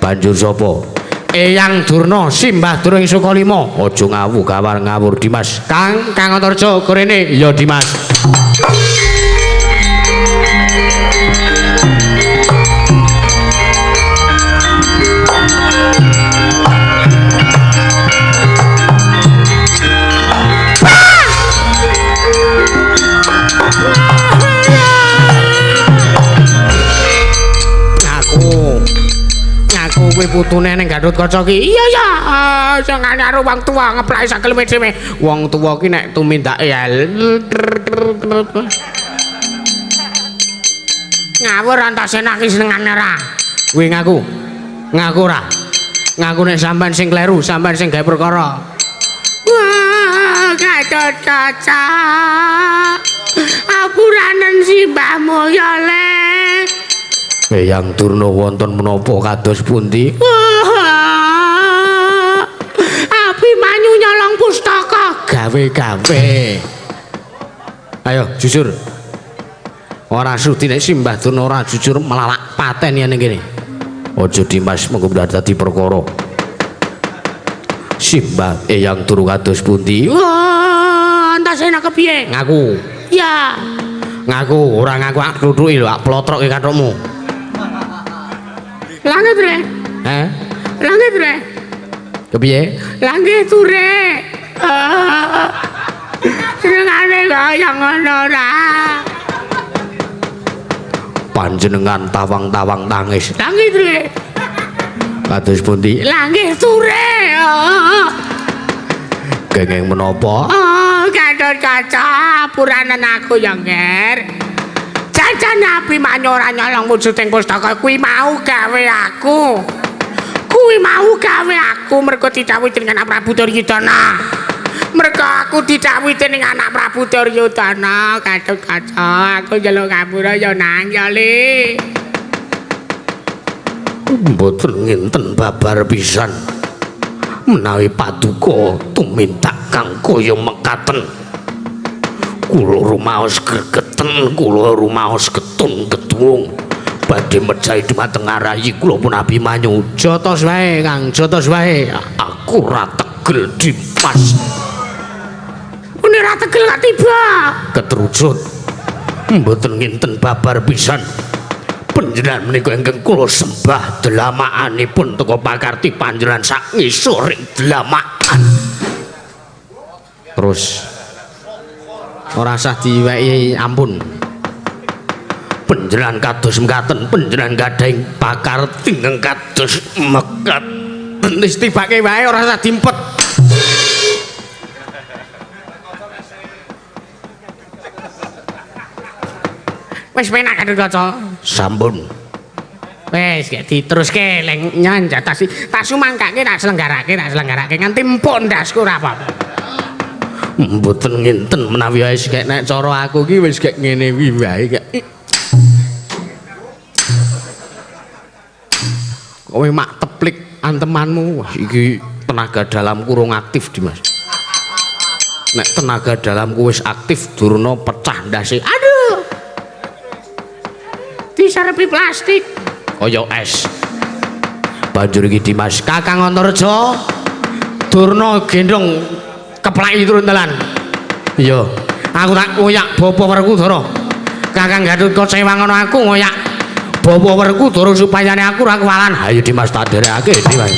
Banjur sapa? Eyang Durna Simbah Durung Sukalima. Aja ngawur Dimas. Kang Antarja korene. Iya Dimas. Kuwi putune ning Gatotkaca ki. Iya ya. Sing karo wong tuwa ngeplaki sakel medheme. Wong tuwa ki nek tumindake ngawur antasena ki senengane ra. Kuwi ngaku. Ngaku ra. Ngaku nek sampean sing kleru, sampean sing gawe perkara. Wah, Gatotkaca. Apuranen Simbah Mulya le. Eyang Durna wonten menapa kados pundi? Abimanyu nyolong pustaka gawe-gawe. Ayo jujur. Ora sudi nek Simbah Durna ora jujur melalak pateni ning kene. Aja Dimas mengko dadi perkara. Simbah Eyang Durna kados pundi? Wah, antasena kepiye? Ngaku. Ya. Ngaku, ora ngaku ak kluthuki lho, ak plotroke kathokmu. Langit re. Langit re. Kepiye? Langit ture. Senengane kaya ngono ra. Panjenengan tawang-tawang tangis. Langit re. Kados pundi? Langit ture. Kenging menapa? Gatotkaca puranen aku ya, Nger. Jajan Abimanyu ora nyolong wujuding pustaka kuwi mau gawe aku. Kuwi mau gawe aku mergo didhawuhi dening anak Prabu Duryudana. Mergo aku didhawuhi dening anak Prabu Duryudana, Gatotkaca, aku njaluk ngapura ya nang ya Le. Mboten nginten babar pisan. Menawi paduka tumindak kang kaya mekaten. Kula rumaos gregeten, kula rumaos ketun-ketung badhe mejahi dhumateng Arayi kula pun Abimanyu. Jotos wae, Kang, jotos wae. Aku ra tegel Dimas. Mune ra tegel gak tiba. Keterujut. Mboten nginten babar pisan. Panjenengan menika ingkang kula sembah delamakanipun teka pakarti panjenengan sak ngisoring delamakan. Terus ora usah diweki ampun. Panjenengan kados mekaten, panjenengan gadhah pakarti ingkang kados mekaten. Wis tibake wae ora usah dimpet. Wis penak Gatotkaca. Sampun. Wis gek diteruske leng nyanjat tak sumangkake tak selenggarake nganti empuk ndasku ora apa-apa. Mboten nginten menawi Wis gek nek cara aku ki wis gek ngene wi wae gek. Kowe mak teplik antemanmu. Wah, iki tenaga dalamku urung aktif, Dimas. Nek tenaga dalamku wis aktif, Durna pecah ndase. Aduh. Disarepi plastik. Kaya es. Banjur iki Dimas, Kakang Antarja, Durna gendong keplaki turun dalan. Iya, aku tak ngoyak bapa Werkudara. Kakang Gatotkaca wangono aku ngoyak bapa Werkudara supayane aku ora kewalan. ayo Dimas tak derekake Dimas.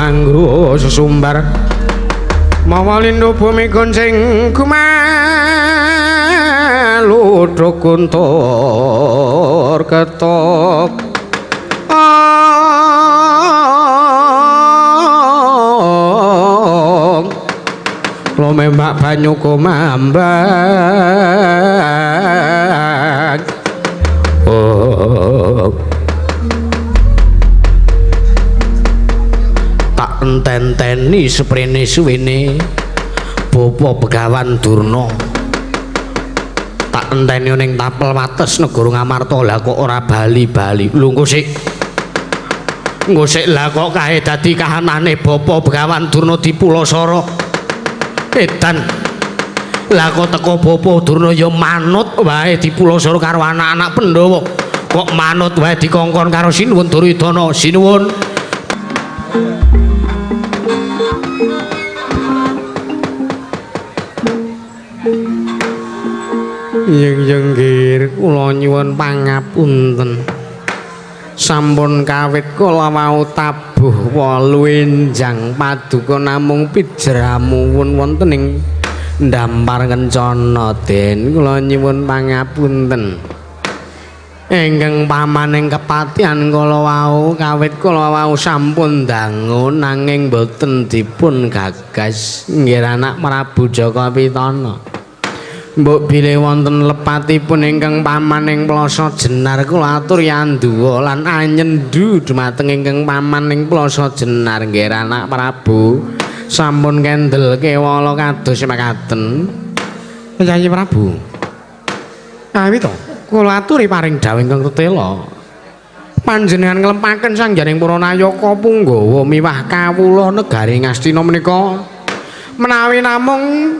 mangru sesumbar mawa lindhu bumi gonceng kumaluduk kuntur ketok Lomembak banyu kumambang tak enten-enteni seprene suwene Bapa Begawan Durna tak enteni ning tapel wates negara Ngamarta lah kok ora bali-bali lho engko sik lah kok kae dadi kahanane Bapa Begawan Durna di Pulasara edan lah kok teko Bapa Durna ya manut wae di Pulasara karo anak-anak Pandhawa kok manut wae dikongkon karo Sinuwun Duryudana sinuwun Yenggir kula nyuwun pangapunten sampun kawit kula wau tabuh 8 enjang paduka namung pijramuwun wonten ing Dampar Kencana Den kula nyuwun pangapunten ingkang pamaning kepatihan kula wau kawit kula wau sampun dangun nanging boten dipun gagas nggih anak Prabu Jaka Pitana mbok bilih wonten lepatipun ingkang pamaning Plasa Jenar kula atur yanduwa lan anyendu dhumateng ingkang pamaning Plasa Jenar nggih anak Prabu sampun kendel kewala kados mekaten Yayi Prabu kawi to kula aturi paring dawuh ingkang tetela panjenengan nglempaken sangjaning para nayaka punggawa miwah kawula negari Ngastina menika menawi namung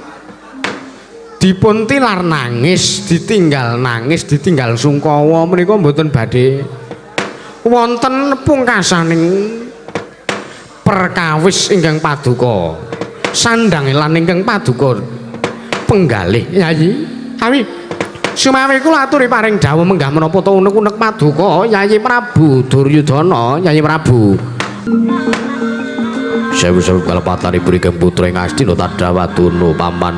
dipun tilar nangis ditinggal sungkawa menika mboten badhe wonten pungkasaning perkawis ingkang paduka sandang lan ingkang paduka penggalih Yayi kawi sumawi kula aturi paring dawuh menggah menapa to unek-unek paduka Yayi Prabu Duryudana Yayi Prabu sewu-sewu kalepatanipun ingkang putra ing Astina Tadawatuna paman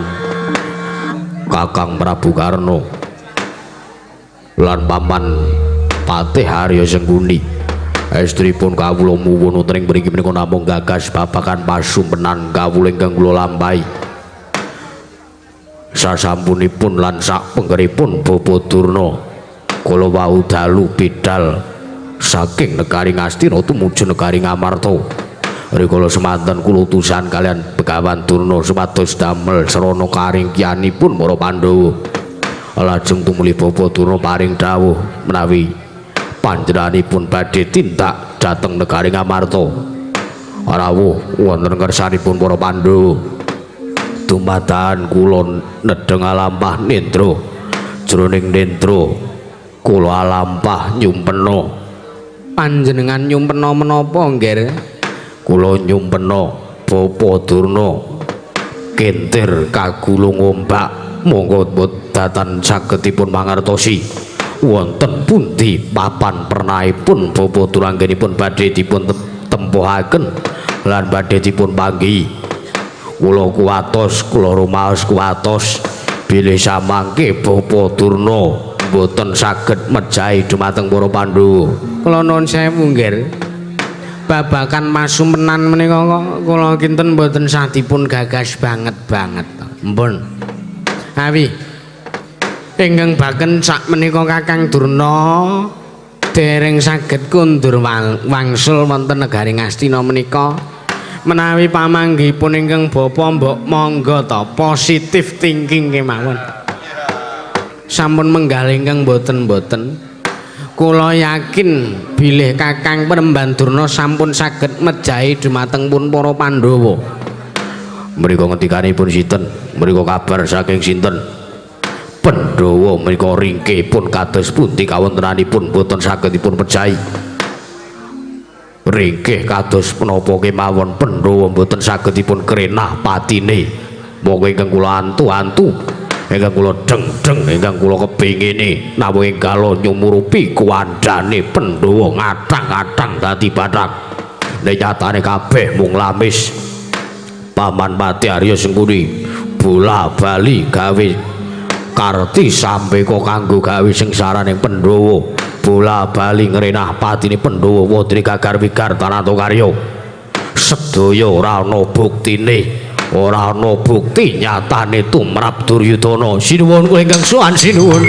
Kakang Prabu Karna lan paman Patih Arya Sengguni estripun kawula muwun wonten ing mriki menika namung gagas babagan pasumpenan kawula ingkang kula lampahi sasampunipun lan sak penggeripun Bapa Durna kula wau dalu bidal saking negari Ngastina tumuju negari Ngamarta rikala semanten kula utusan kalian Begawan Durna supados damel sarana karingkianipun para Pandhawa lajeng tumuli Bapa Durna paring dawuh menawi panjenenganipun badhe tindak dhateng negari Ngamarta rawuh wonten kersanipun para Pandhawa dumadahan kula nedheng alampah nendra jroning nendra kula alampah nyumpena panjenengan nyumpena menapa nggih kula nyumpena Bapa Durna kentir kagulung ombak monggo datan sagedipun mangertosi wonten pundi papan pernahipun Bapa Durna anggenipun badhe dipun tempuhaken lan badhe dipun panggihi kula kuwatos kula rumaos kuwatos bilih samangke Bapa Durna boten saged mejahi dumateng para Pandhawa kula nuwun sewu nggih babakan masumpenan menika kula kinten mboten sah dipun gagas banget mpun awi ingkang baken sak menika Kakang Durna dereng saged kundur wangsul wonten negari Ngastina menika menawi pamanggihipun ingkang bapa mbok monggo ta positif thinking kemawon sampun menggal ingkang boten-boten kula yakin bilih Kakang Penemban Durna sampun saged mejahi dumateng pun para Pandhawa mriku ngendikanipun sinten mriku kabar saking sinten Pandhawa menika ringkih pun kados pundi kawontenanipun boten saged dipun pejahi ringkih kados menapa kemawon Pandhawa boten saged dipun krenah patine monggo ingkang kula antu-antu ingkang kula deng-deng ingkang kula kepingine namung kala nyumurupi kuwandane Pandhawa ngatang-atang dadi bathak nek nyatane kabeh mung lamis. Paman Pati Arya Sengkuni bola bali gawe karti sampe kok kanggo gawe sengsaraning Pandhawa. Bola bali ngrenah patine Pandhawa wadri gagar wigar tanato karya. Sedaya ora ana buktine. Ora ana bukti nyatane tumrap Duryudana. Sinuwun kula ingkang sowan sinuwun.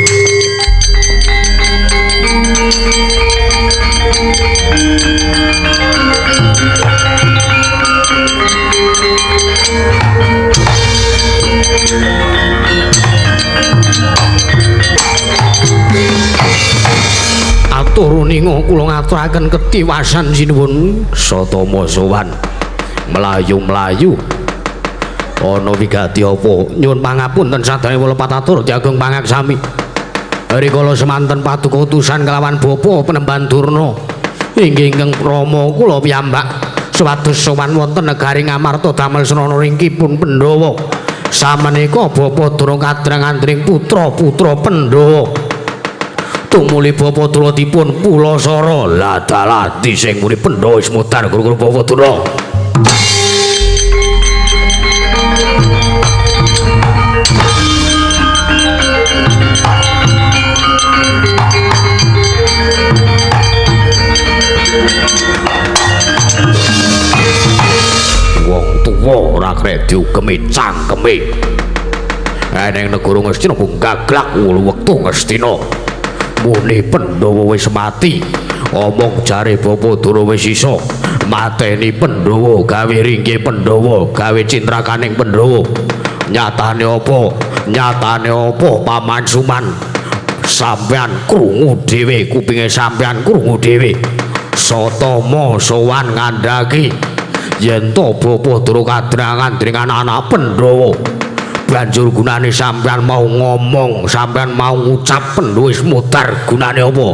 Aturuninga kula ngaturaken ketiwasan sinuwun. Satama sowan mlayu-mlayu ana wigati apa nyuwun pangapunten saderenge kula patatur jagung pangaksami rikala semanten paduka utusan kelawan bapa Penemban Durna inggih ingkang Rama kula piyambak supados sowan wonten negari Ngamarta damel senana ringkipun Pandhawa samenika bapa Durna kadang-andring putra-putra Pandhawa tumuli bapa Durna dipun pulasara ladaladi sing muni Pandhawa wis mudhar guru-guru bapa Durna. Ora krek diukemi cangkeme eneng negara Ngastina gaglak wulu wektu Ngastina muni Pandhawa wis mati omong jare bapa Durna wis isa mateni Pandhawa gawe ringkih Pandhawa gawe cintrakaning Pandhawa nyatane apa Paman Suman sampean krungu dhewe kupinge sampean krungu dhewe Satama sowan ngandhaki yen to bapa Durna kadang-andring anak-anak Pandhawa banjur gunane sampean mau ngomong sampean mau ngucap Pandhawa wis mudhar gunane apa?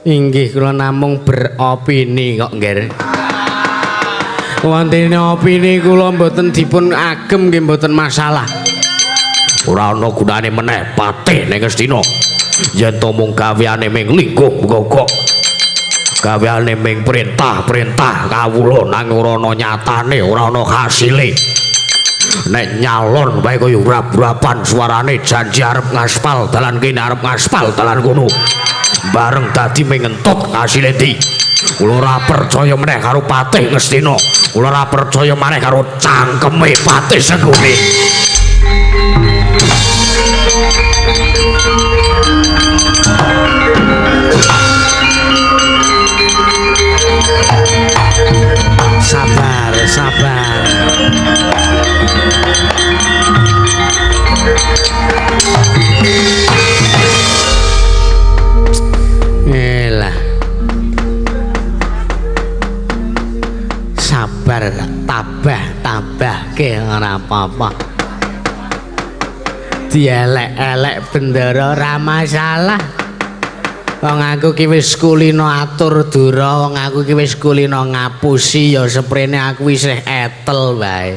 Inggih kula namung beropini kok nggih. Wontene opini kula mboten dipun agem nggih mboten masalah. Ora ana gunane meneh patih ning Ngastina yen to mung gaweane ming lingkuh gogok gaweane ming perintah kawula nanging ora ana nyatane ora ana hasile nek nyalon wae kaya urap-urapan suarane janji arep ngaspal dalan kene arep ngaspal dalan kono bareng dadi ming entuk hasile ndi kula ora percaya meneh karo patih Ngastina kula ora percaya meneh karo cangkeme patih Sengkuni. Sabar. Elah. Sabar, tabah ke ora apa-apa. Dielek-elek bendera ora masalah. Wong aku ki wis kulina atur dura, wong aku ki wis kulina ngapusi ya seprene aku isih etel wae.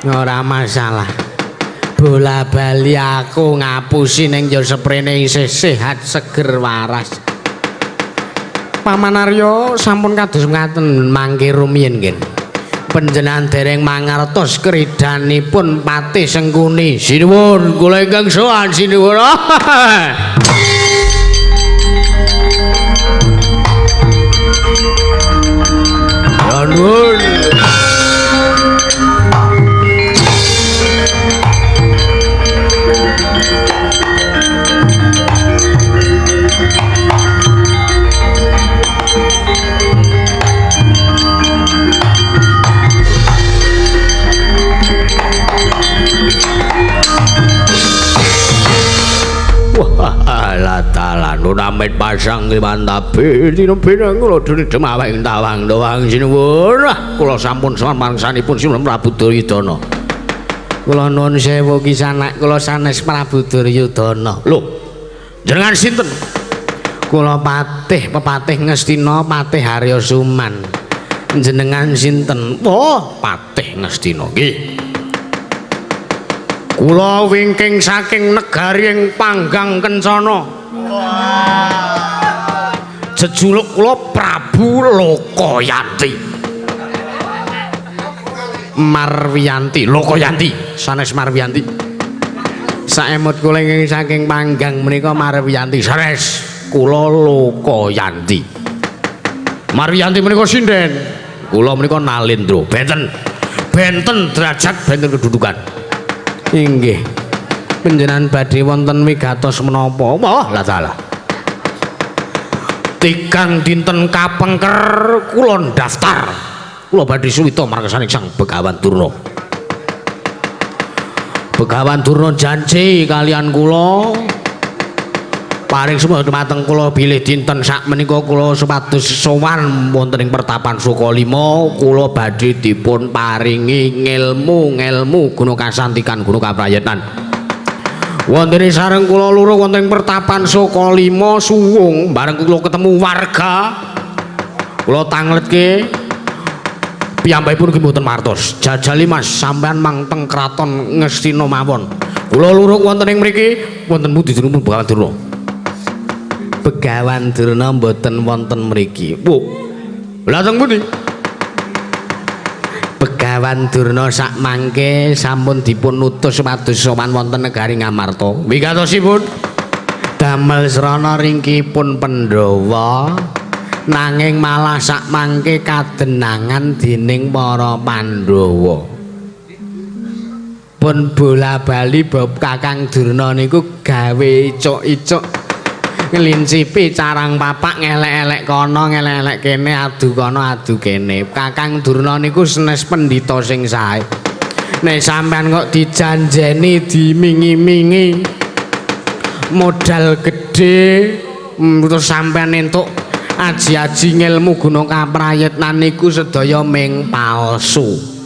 Ora masalah. Bola bali aku ngapusi ning ya seprene isih sehat seger waras. Paman Arya sampun kados ngaten mangke rumiyin nggih. Panjenengan dereng mangertos kridanipun Patih Sengkuni. Sinuwun kula ingkang sowan sinuwun. Nuwun. Latalan unamit pasang limantapi dina pinang kula dene demawing tawang doang sinuwun kula sampun sowan mangsanipun Sinuwun Prabu Duryudana kula nuwun sewu kisanak kula sanes Prabu Duryudana lho jenengan sinten kula pepatih Ngastina Patih Arya Suman jenengan sinten oh Patih Ngastina nggih kula wingking saking negari ing Panggang Kencana. jejuluk kula Prabu Lokayanti. Marwiyanti, Lokayanti, sanes Marwiyanti. Saemut kula ingkang saking panggang menika Marwiyanti, sanes kula Lokayanti. Marwiyanti menika sinden. Kula menika Nalendra. Benten derajat, benten kedudukan. Inggih. Panjenengan badhe wonten wigatos menapa? Wah, la dalah. Tigang dinten kapengker kula daftar. Kula badhe suwita margasaning Sang Begawan Durna. Begawan Durna janji kalian kula paring semua dumateng kula bilih dinten sakmenika kula supados sowan wonten ing pertapan Sukalima kula badhe dipun paringi ngelmu guna kasantikan guna kaprayetan. Wonten ing sareng kula loro wonten ing pertapan Sukalima suwung bareng kula ketemu warga kula tangletke piyambakipun nggih mboten martos. Jajali Mas sampean mang teng kraton Ngastina mawon. Kula loro wonten ing mriki wonten pundi jenenipun Begawan Durna? Begawan Durna mboten wonten mriki. Wo. Lha teng pundi? Begawan Durna sak mangke sampun dipun utus supados sowan wonten negari Ngamarta. Wigatosipun damel srana ringkipun Pandhawa nanging malah sak mangke kadenangan dening para Pandhawa. Pun bola-bali bab Kakang Durna niku gawe icuk-icuk ngelincipi carang papak ngelek-elek kono ngelek-elek kene adu kono adu kene. Kakang Durna niku senes pendhita sing sae. Nek sampean kok dijanjeni dimingi-mingi modal gedhe terus sampean entuk aji-aji ngilmu guna kaprayitnan niku sedaya ming palsu.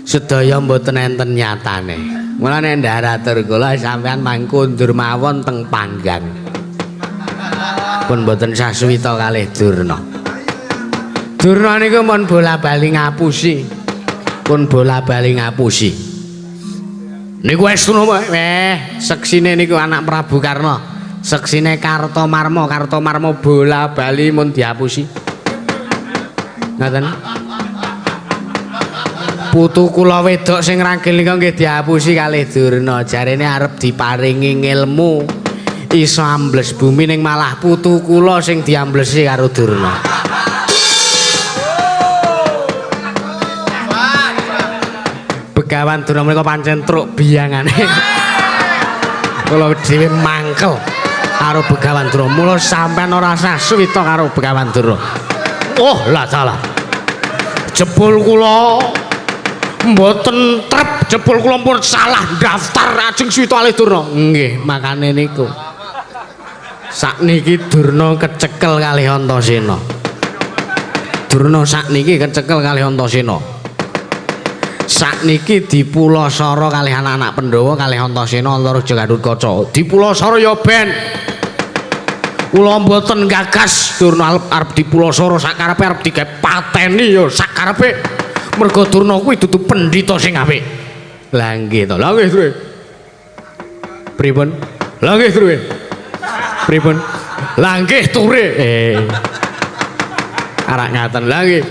Sedaya mboten enten nyatane. Mulane ndaratur kula sampean mangkundur mawon teng panggang. Pun mboten sasuwita kalih Durna. Durna niku mun bola-bali ngapusi. Pun bola-bali ngapusi. Niku estu napa? Seksine niku anak Prabu Karna. Seksine Kartomarma bola-bali mun diapusi. Ngoten. Putu kula wedok sing ragil niku nggih diapusi kalih Durna. Jarene arep diparingi ngilmu. Iso ambles bumi ning malah putu kula sing diamblesi karo Durna. Begawan Durna menika pancen truk biyangane. Kula dhewe mangkel karo Begawan Durna. Mula sampean ora usah suwita karo Begawan Durna. Oh, lah salah. Jebul kula mboten trep, jebul kula pun salah daftar ajeng suwita kalih Durna. Nggih, makane niku. Sakniki Durna kecekel kalih Antasena. Durna sakniki kecekel kalih Antasena. Sakniki dipulosara kalih anak-anak Pandhawa kalih Antasena Antaraja Gatotkaca. Dipulosara ya ben. Kula mboten gagas Durna arep dipulosara sakarepe arep digawe pateni ya sakarepe. Mergo Durna kuwi dudu pendhita sing apik. Lah nggih to. Lah nggih, Tru. Pripun? Lah nggih, Tru. Pripun? Lah nggih ture. Arak ngaten lha nggih.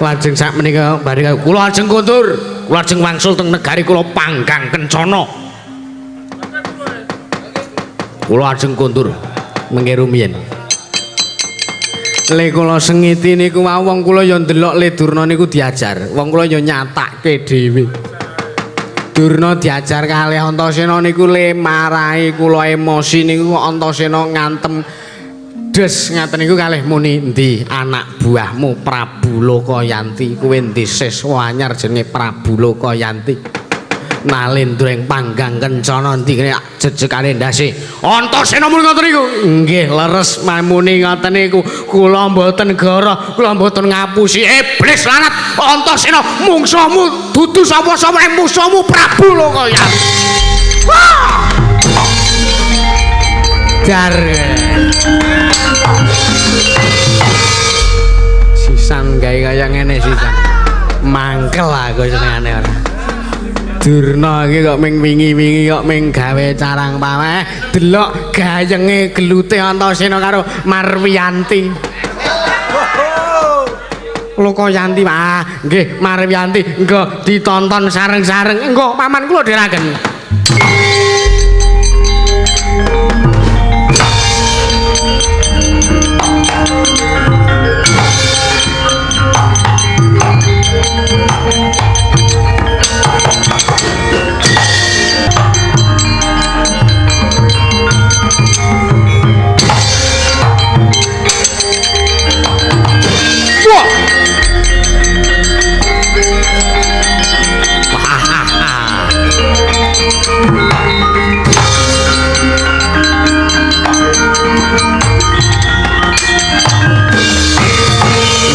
Lajeng sak menika bareng kula ajeng kondur, kula ajeng wangsul teng negari kula Panggang Kencana. Kula ajeng kondur mengke rumiyin. Le kula sengiti niku wong kula ya ndelok Le Durna niku diajar. Wong kula ya nyatakke dhewe. Durna diajar kalih Antasena niku le marahi kula emosi niku Antasena ngantem des ngaten niku kalih muni endi anak buahmu Prabu Lokayanti kuwi endi siswa anyar jenenge Prabu Lokayanti Nalendra ing Panggang Kencana endi jejegane ndase Antasena muni ngoten niku nggih leres muni ngoten niku kula mboten goroh kula mboten ngapusi iblis lanat Antasena mungsuhmu dudu sapa-sapa mungsuhmu Prabu Lokayanti wah dar sisan gawe kaya ngene sisan mangkel aku senengane ora Durna iki kok ming wingi-wingi kok ming gawe carang pameh delok gayenge gelute Antasena karo Marwiyanti. Lokoyanti Pak. Nggih, Marwiyanti engko ditonton sareng-sareng. Engko paman kula dherekaken.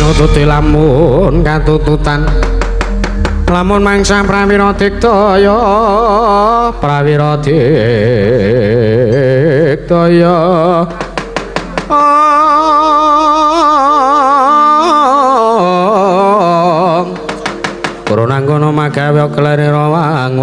Nututi lamun katututan lamun mangsa prawira diktaya Kurunang kono magawe kelere wang-wang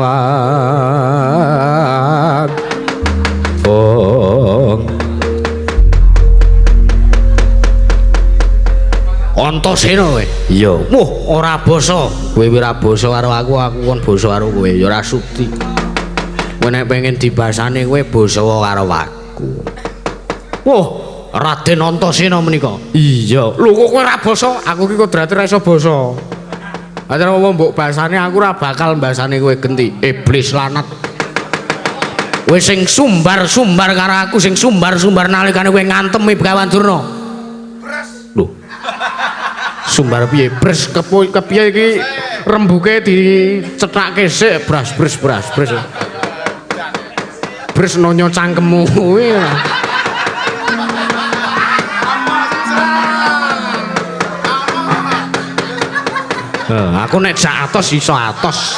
Antasena kowe. Iya. Wah, ora basa. Kowe ora basa karo aku kon basa karo kowe. Ya ora sukti. Kowe nek pengen dibasane kowe basa karo aku. Wah, Raden Antasena menika. Iya. Lho kok kowe ora basa? Aku iki kodrate ra iso basa. Ajar apa mbok basane aku ora bakal basane kowe genti. Iblis lanat. Kowe sing sumbar-sumbar karo aku sing sumbar-sumbar nalikane kowe ngantemi Begawan Durna. Lho. Sumbar piye bres kepiye iki rembuke dicethake sik bras. Bres nonyo cangkemmu kuwi. Aku nek jak atos iso atos.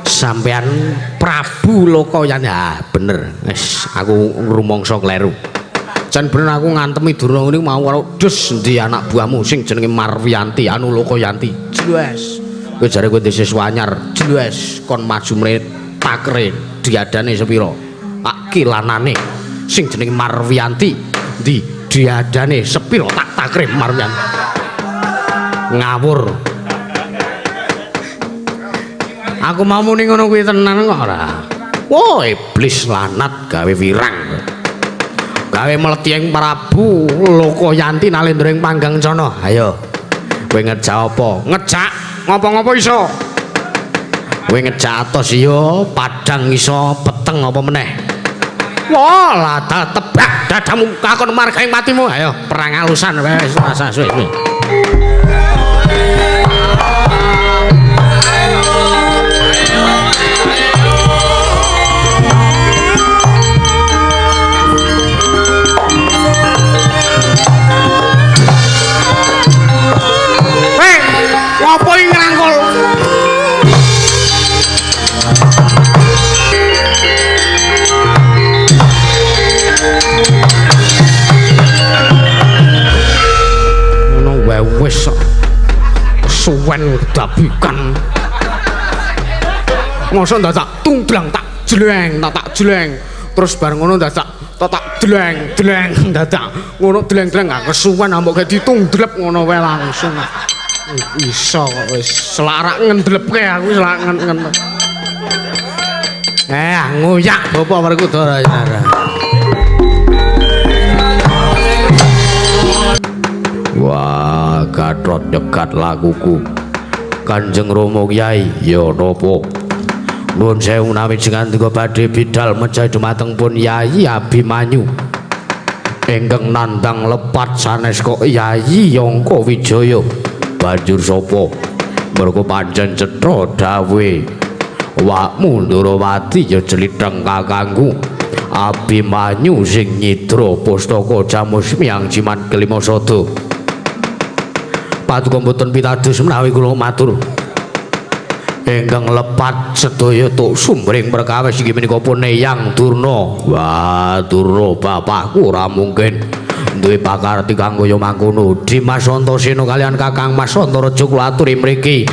Sampean Prabu Lokoyanti. Ah, bener. Wis aku rumangsa kleru. Jan bener aku ngantemi Durna niku mau karo dus endi anak buahmu sing jenenge Marwiyanti anu Lokoyanti. Jelas. Kowe jare kowe dhewe siswa anyar. Jelas kon maju mrene takre diadane sepira. Tak kilanane sing jenenge Marwiyanti ndi diadane sepira tak takre Marwiyanti. Ngawur. Aku mau muni ngono kuwi tenan kok ora. Wah, iblis lanat gawe wirang. Gawe mletieng Prabu Lokoyanti nalendring panggang cana. Ayo. Kowe ngejak apa? Ngejak ngopo-ngopo iso. Kowe ngejak atos iya, padang iso, peteng apa meneh. Wah, lada tebak dadamu kakon margaing matimu. Ayo, perang alusan wis rasa suwe. Apa yang ngerangkul? Ngono wae wis suwen dabikan. Mosok ndak tak tungdlang tak jleng, tak jleng. Terus bareng ngono ndak tak jleng dadak. Ngono dleng-dleng gak kesuwen ambek ditungdlep ngono wae langsung. Iso kok wis selarak ngendlepke aku selak ngen. Ngoyak Bapak Werkudara. Wah, Gatot nyegat lakuku. Kanjeng Rama Kyai ya napa? Nuwun sewu menawi jenengan tiga badhe bidhal mejahi dumateng pun Yayi Abimanyu. Ingkang nandhang lepat sanes kok Yayi Yangka Wijaya. Banjur sapa mergo pancen cetha dawe wakmu Ndrawati ya jlitheng kakangku Abimanyu sing nyidra pustaka Jamus Miyang Jimat kelima sada. Paduka mboten pitados menawi kula matur ingkang lepat sedaya tuk sumbring perkawis inggih menika pun Eyang Durna. Wah, Durna bapakku ora mungkin duwe pakarti kanggo ya mangkono. Dimas Antasena kalian Kakang Mas Antaraja kula aturi mriki.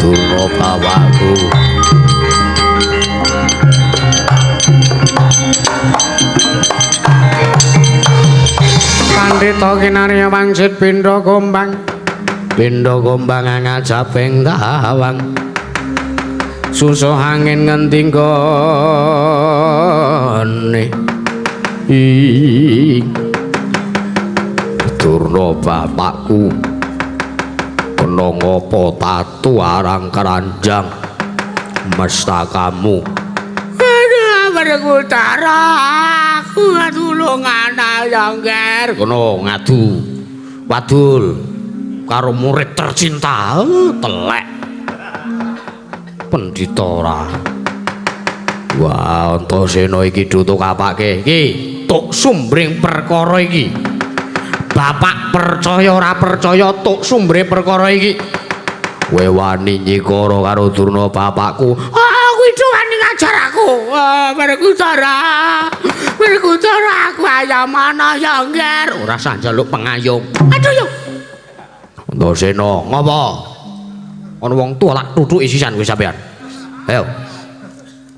Durna bapakku Pandhita kinarya wangsit pindha gombang ngajaping tawang susah angin ngendi gone Durna bapakku kena ngopo tatu arang keranjang mestakamu. aduh Werku Utara aku tulungan ayang ger Kono ngadu wadul karo murid tercinta telek pendhita ora. Wah, Antasena iki dutuk apake iki tuk sumbring perkara iki. Bapak percaya ora percaya tuk sumbre perkara iki. Kowe wani nyikara karo Durna bapakku. aku itu wani ngajar aku Werku Utara aku ayam mana yang ger Ora sah njaluk pengayom. aduh yo Antasena, ngopo? Ana wong tuwa lak tutuki sisan kowe sampean. Ayo.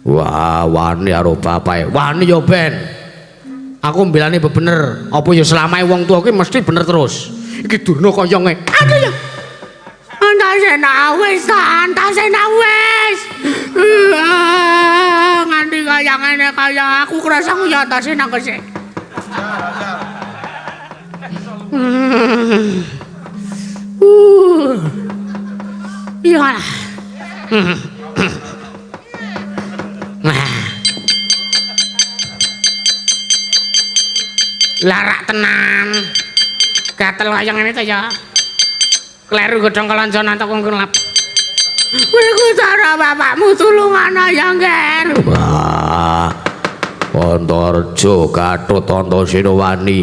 Wah, wani karo bapake. Wani yo ben. Aku mbelane bener. Apa ya selamae wong tuwa kuwi mesti bener terus. Iki Durna kayonge. aduh yo Antasena wis nganti kaya ngene kaya aku kerasa ya Antasena kesik iya larak tenan gatel kaya ngene ta ya kleru godhong kelonconan tak ngelap Werku Utara bapakmu tulungan ayang ger Wah. Antarja Gathut Antasena wani.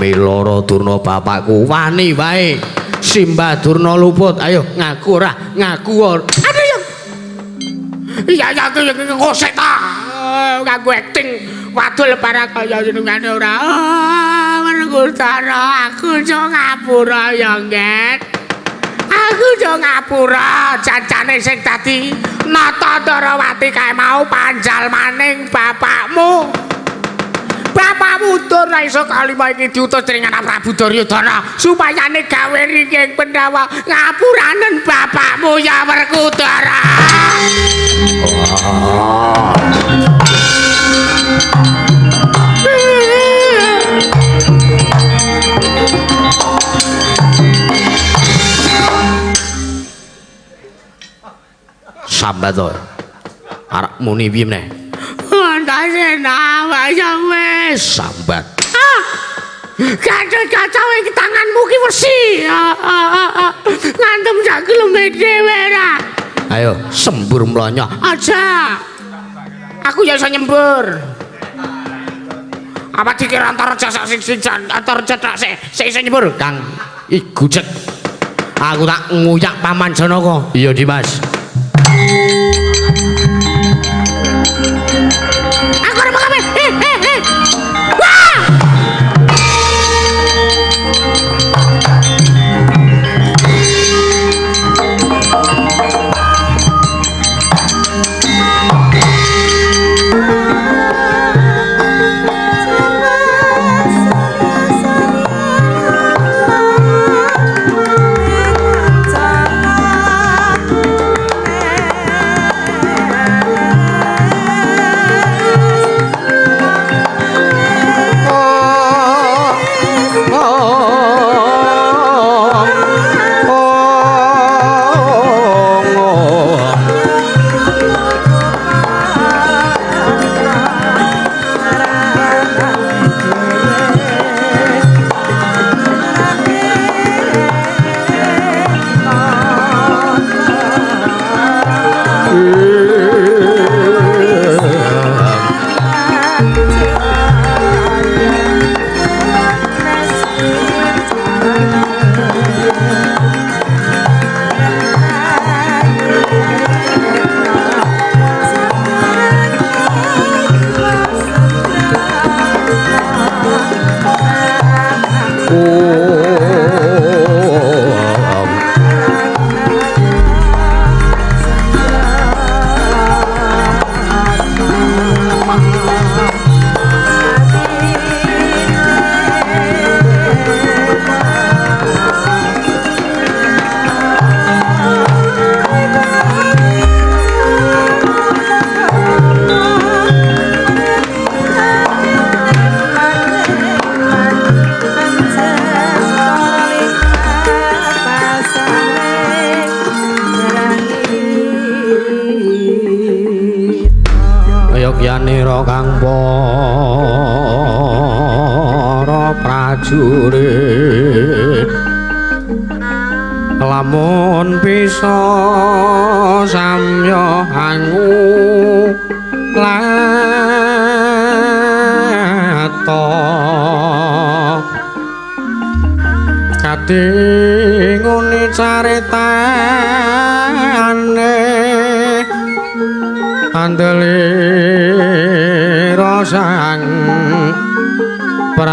Miloro Durna bapakku wani wae. Simbah Durna luput. Ayo ngaku ora? Ngaku ora? aduh yo iya aku ngosek ta ngaku acting wadul para kaya jenengane ora Werku Utara aku jo ngapura ya nget aku jo ngapura jancane sing dadi nata Darawati kae mau panjal maning bapakmu Durna iso kalima iki diutus dening anak Prabu Duryudana supayane gawe ringing Pandhawa ngapuranen bapakmu ya Werku Utara Sambat to. Arep muni piye meneh? Antasena waya wis Sambat. Gathut kacawe iki tanganmu ki wesi ngantem sak kilometer dhewe ra Ayo sembur mlonyo. aja aku ya iso nyembur apa dikira Antareja sak sing Antareja tak sik iso nyembur Kang Igujek. Aku tak nguyak Paman Janaka. Iya Dimas. aku ora mengapa wah para prajurit lamun bisa samya hangu lato katingune caritane andelira sang Prabu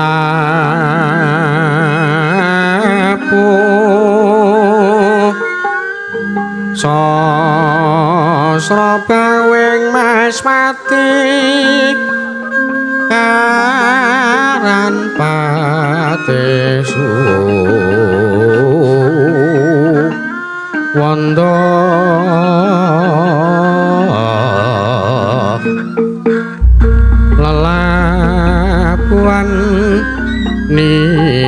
sasra bawing Maspati karan patesu wanda lelabuhan nipun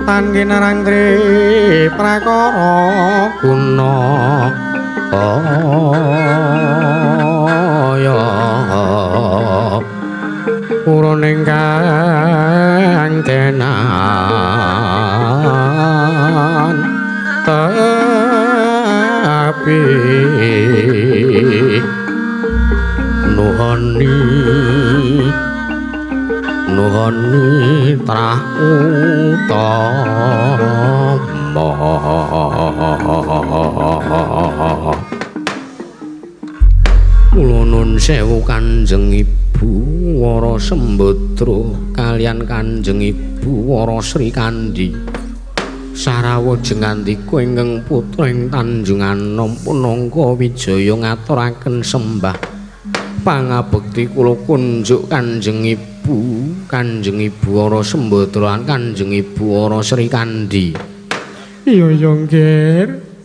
tan ginarangri prakara guna urun ingkang kenan tapi nuhoni trah utama kula nun sewu Kanjeng Ibu Wara Sembadra kalian Kanjeng Ibu Wara Sri Kandi sarawujeng andika ingkang putra ing Tanjungan Punangka Wijaya ngaturaken sembah pangabekti kula kunjuk Kanjeng Ibu Wara Sembadra Kanjeng Ibu Wara Sri Kandi. Iya Nggih.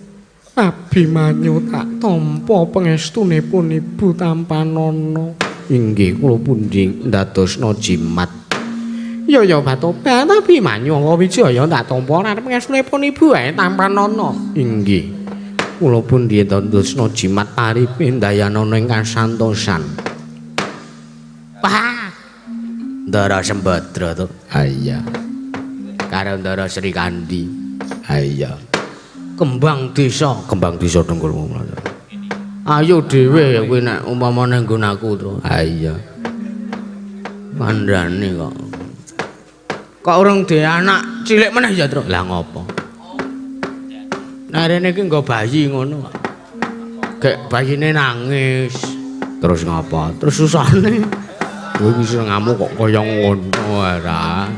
Abimanyu tak tampa pangestunipun Ibu Tampanana. Inggih kula pundi ndadosna jimat. Ya Batobat Abimanyu Wijaya tak tampa pangestunipun Ibu Tampanana. Inggih. Kula pundi ndadosna jimat paripindayanana ing kasantosan. Wah. Ndara Sembadra to. Ha iya. Karo Ndara Sri Kandi. Ha iya. Kembang desa Dengkul. Ayo dhewe kowe nek umpamane nggon aku to. Ha iya. Mandane kok. Kok urung duwe anak cilik meneh ya, Tru? Lah ngopo? Nah rene iki nggo bayi ngono. Gek bayine nangis. Terus ngopo? Terus susane. Kowe bisa ngamuk kok kaya ngono ora.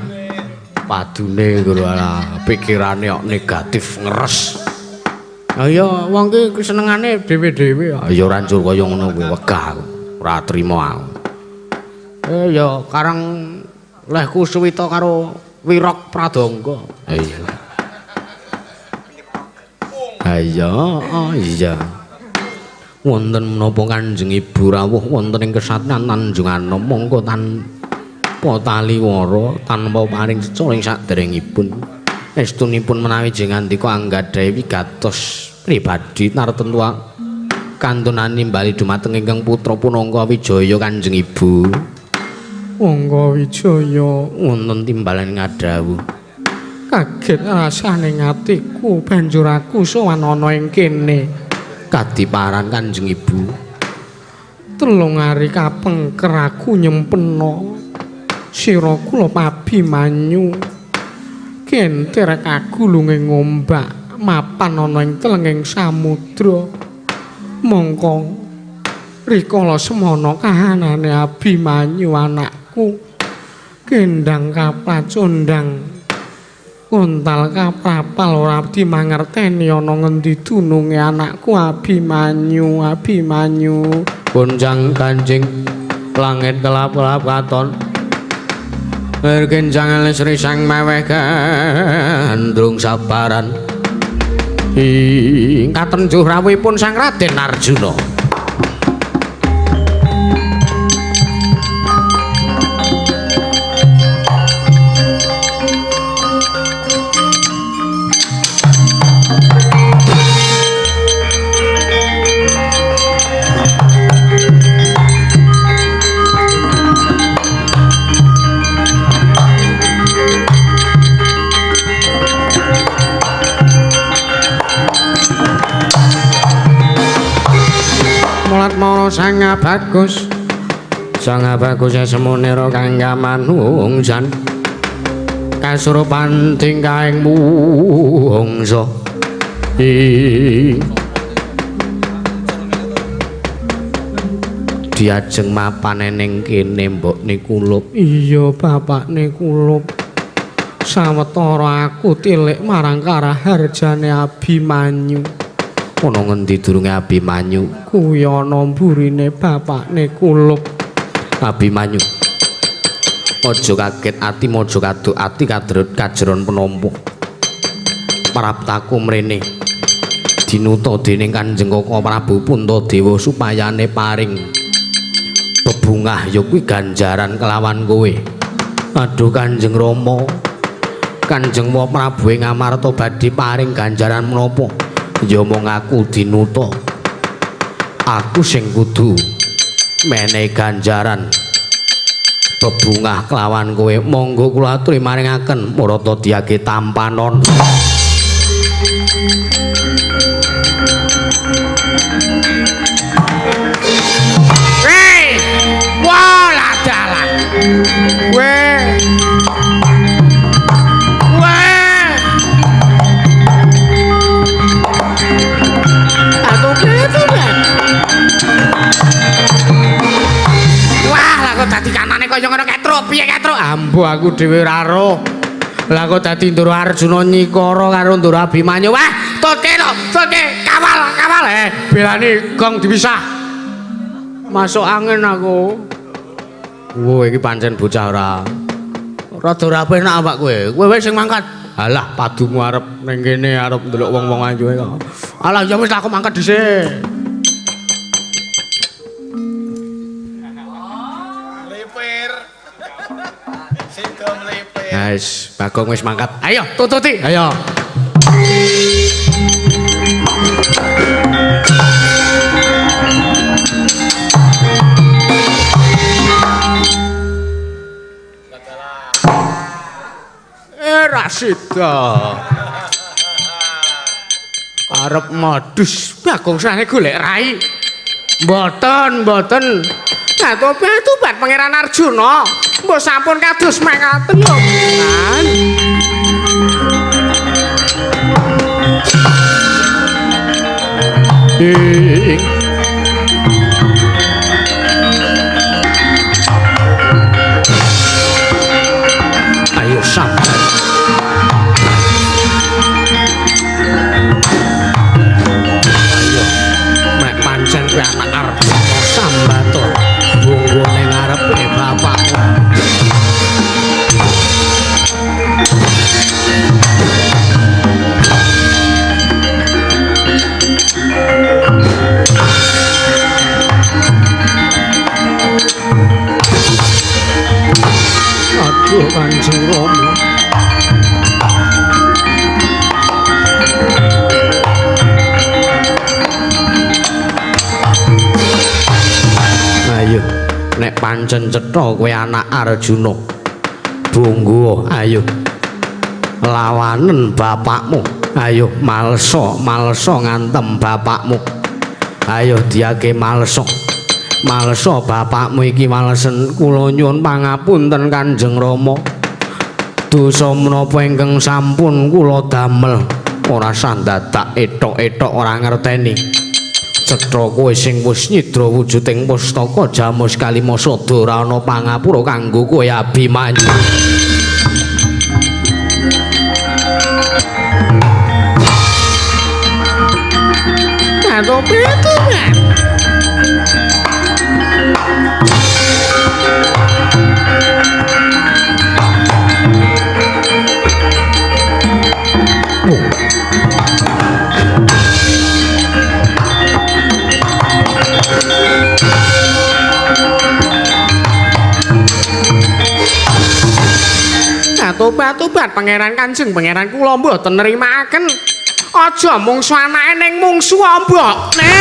Padune ngono ora. Pikirane kok negatif ngeres. Ayo wong ki senengane dhewe-dhewe ya ora njur kaya ngono kuwi wegah ora trima aku. Ya karang lehku suwita karo Wirok Pradangga. Iya. Wonten menapa Kanjeng Ibu rawuh wonten ing kesatria Tanjungan monggo tanpa taliwara tanpa paring ceca ing saderengipun estunipun menawi jeng andika anggadhahi wigatos pribadi tartemtu kantunan nimbali dumateng ingkang putra Punangka Wijaya Kanjeng Ibu. Monggo Wijaya wonten timbalan ngadhawuh. Kaget rasane atiku banjur aku sowan ana ing kene. Kadiparan Kanjeng Ibu. 3 hari kapengker aku nyempena sira kula Abimanyu. Kentir kagulunge ngombak mapan ana ing telenging samudra. Mongko rikala semana kahanane Abimanyu anakku kendang kaplacondang kontal kaprapal ora dimangerteni ana ngendi dununge anakku Abimanyu. Bonjang Kanjeng langit kelap-kelap katon Kenjang Sri Sang meweh gandrung sabaran ingkang tenjuh rawuhipun Sang Raden Arjuna. Patmana Sang Bagus Sang Bagus semunira kang gamanungsan kasurupan tingkahing mungsa diajeng mapane ning kene mbokne kulup. Iya bapakne kulup. Sawetara aku tilik marang Karaharjane Abimanyu. Ana ngendi durunge Abimanyu? Kuwi ana mburine bapakne kulup. Abimanyu. Aja kaget ati, aja kaduk ati kadrut kajeron penampa. Praptaku mrene dinuta dening Kanjeng Kaka Prabu Puntadewa supayane paring bebungah ya kuwi ganjaran kelawan kowe. Aduh Kanjeng Rama, Kanjeng Prabu ing Amarta badhe paring ganjaran menapa? Ya mung aku dinuta. Aku sing kudu menehi ganjaran bebungah kelawan kowe. Monggo kula aturi maringaken Marata Dyage Tampanon. Dadi kanane kaya ngono Ketruk, piye Ketruk? Ambo aku dhewe ora ro. Lah kok dadi Ndara Arjuna nyikara karo Ndara Abimanyu. Wah, toke to, toke kawal. Belani gong dipisah. Masuk angin aku. Wo iki pancen bocah ora. Rada ora penak awak kowe. Kowe wis sing mangkat. Alah, padumu arep ning kene arep ndelok wong-wong ayu kok. Alah, ya wis aku mangkat dhisik. Guys, Bagong wis mangkat. Ayo, tututi. Ayo. Rasida. Arep modus Bagong sane golek rai. Mboten. Nah, tobat Pangeran Arjuna. Mbok sampun kados mekaten lho. Ayo sampai. Ayo, mek pancen kowe anak arep sambato. Bunggu ning ngarepe bapakmu. Aduh Kanjeng Rama. Ayo, nek pancen cetha kowe anak Arjuna. Bunggu, ayo. Lawanen bapakmu. Ayo malsa ngantem bapakmu. Ayo Dyage malsa. Malsa bapakmu iki malesen. Kula nyuwun pangapunten Kanjeng Rama. Dosa menapa ingkang sampun kula damel ora sandadak etok-etok ora ngerteni. Cetha kowe sing wis nyidra wujuding pustaka Jamus Kalimasada ora ana pangapura kanggo kowe Abimanyu. Aduh, betul. Tobat Pangeran Kanjeng, Pangeran kula mboten nrimakaken. Aja mungsu anake ning mungsu mbokne.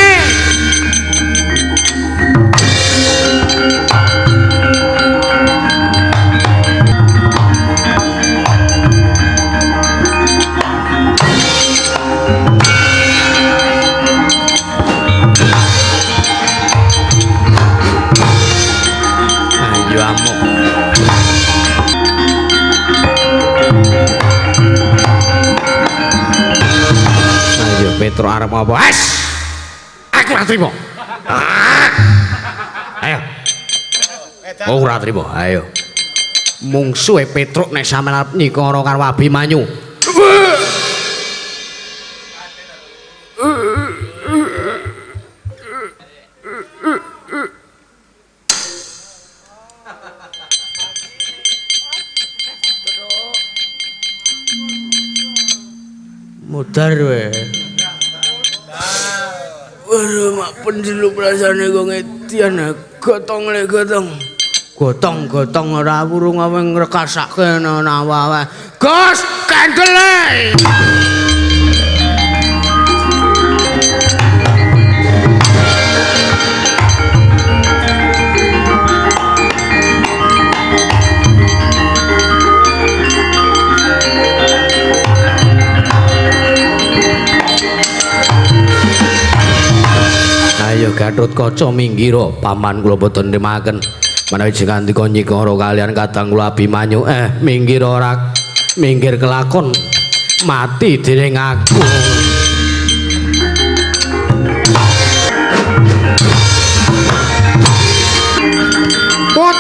Ya amuk. Ayo Petro arep apa? Wes. Aku ora trimo. Ayo. Oh ora trimo. Ayo. Mungsuhe Petruk nek sampeyan arep nikara karo Abimanyu. Mudar we. Waduh mak pendilu perasane kok ngedian gotong le gotong. Gotong-gotong ora wurung awe ngrekasake ana wae. Gus, kendele. Ayo Gatot Kaca minggiro paman kula boten nrimaken menawi jengandika nyikara kalian kadang kula Abimanyu minggir ora minggir kelakon mati dening aku Put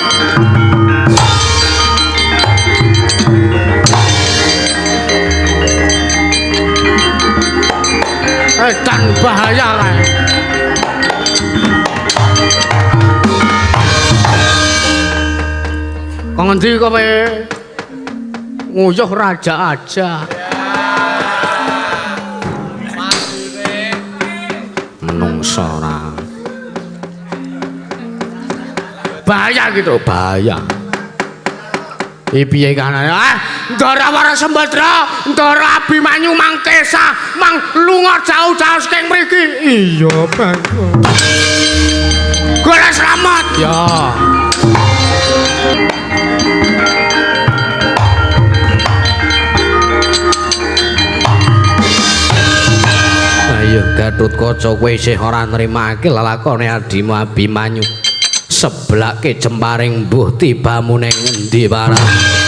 dan bahaya kae kok ngendi kowe nguyuh raja aja menungso ora bahaya gitu bahaya piye kanane Ndara Warasembadra Ndara Abimanyu Mang Kesa Mang lunga jauh-jauh saking mriki iya Bang golek slamet ya ayo Gatot Kaca kowe isih ora nrimake lelakone adimu Abimanyu seblake jemparing mbuh tibamu ning endi barang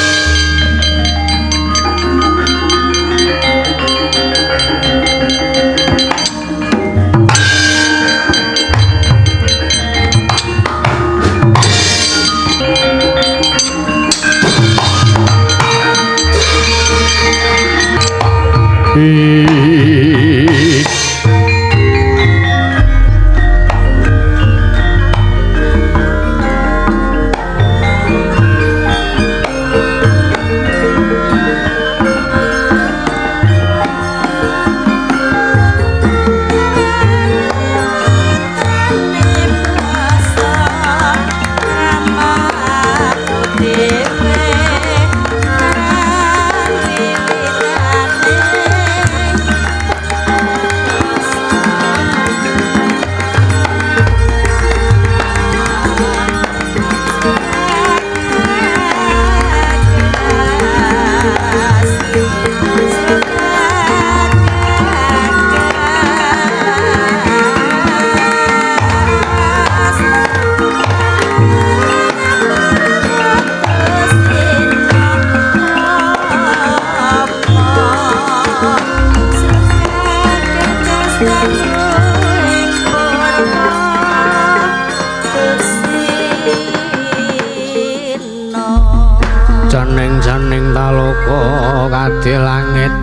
janing taloka kadhe langit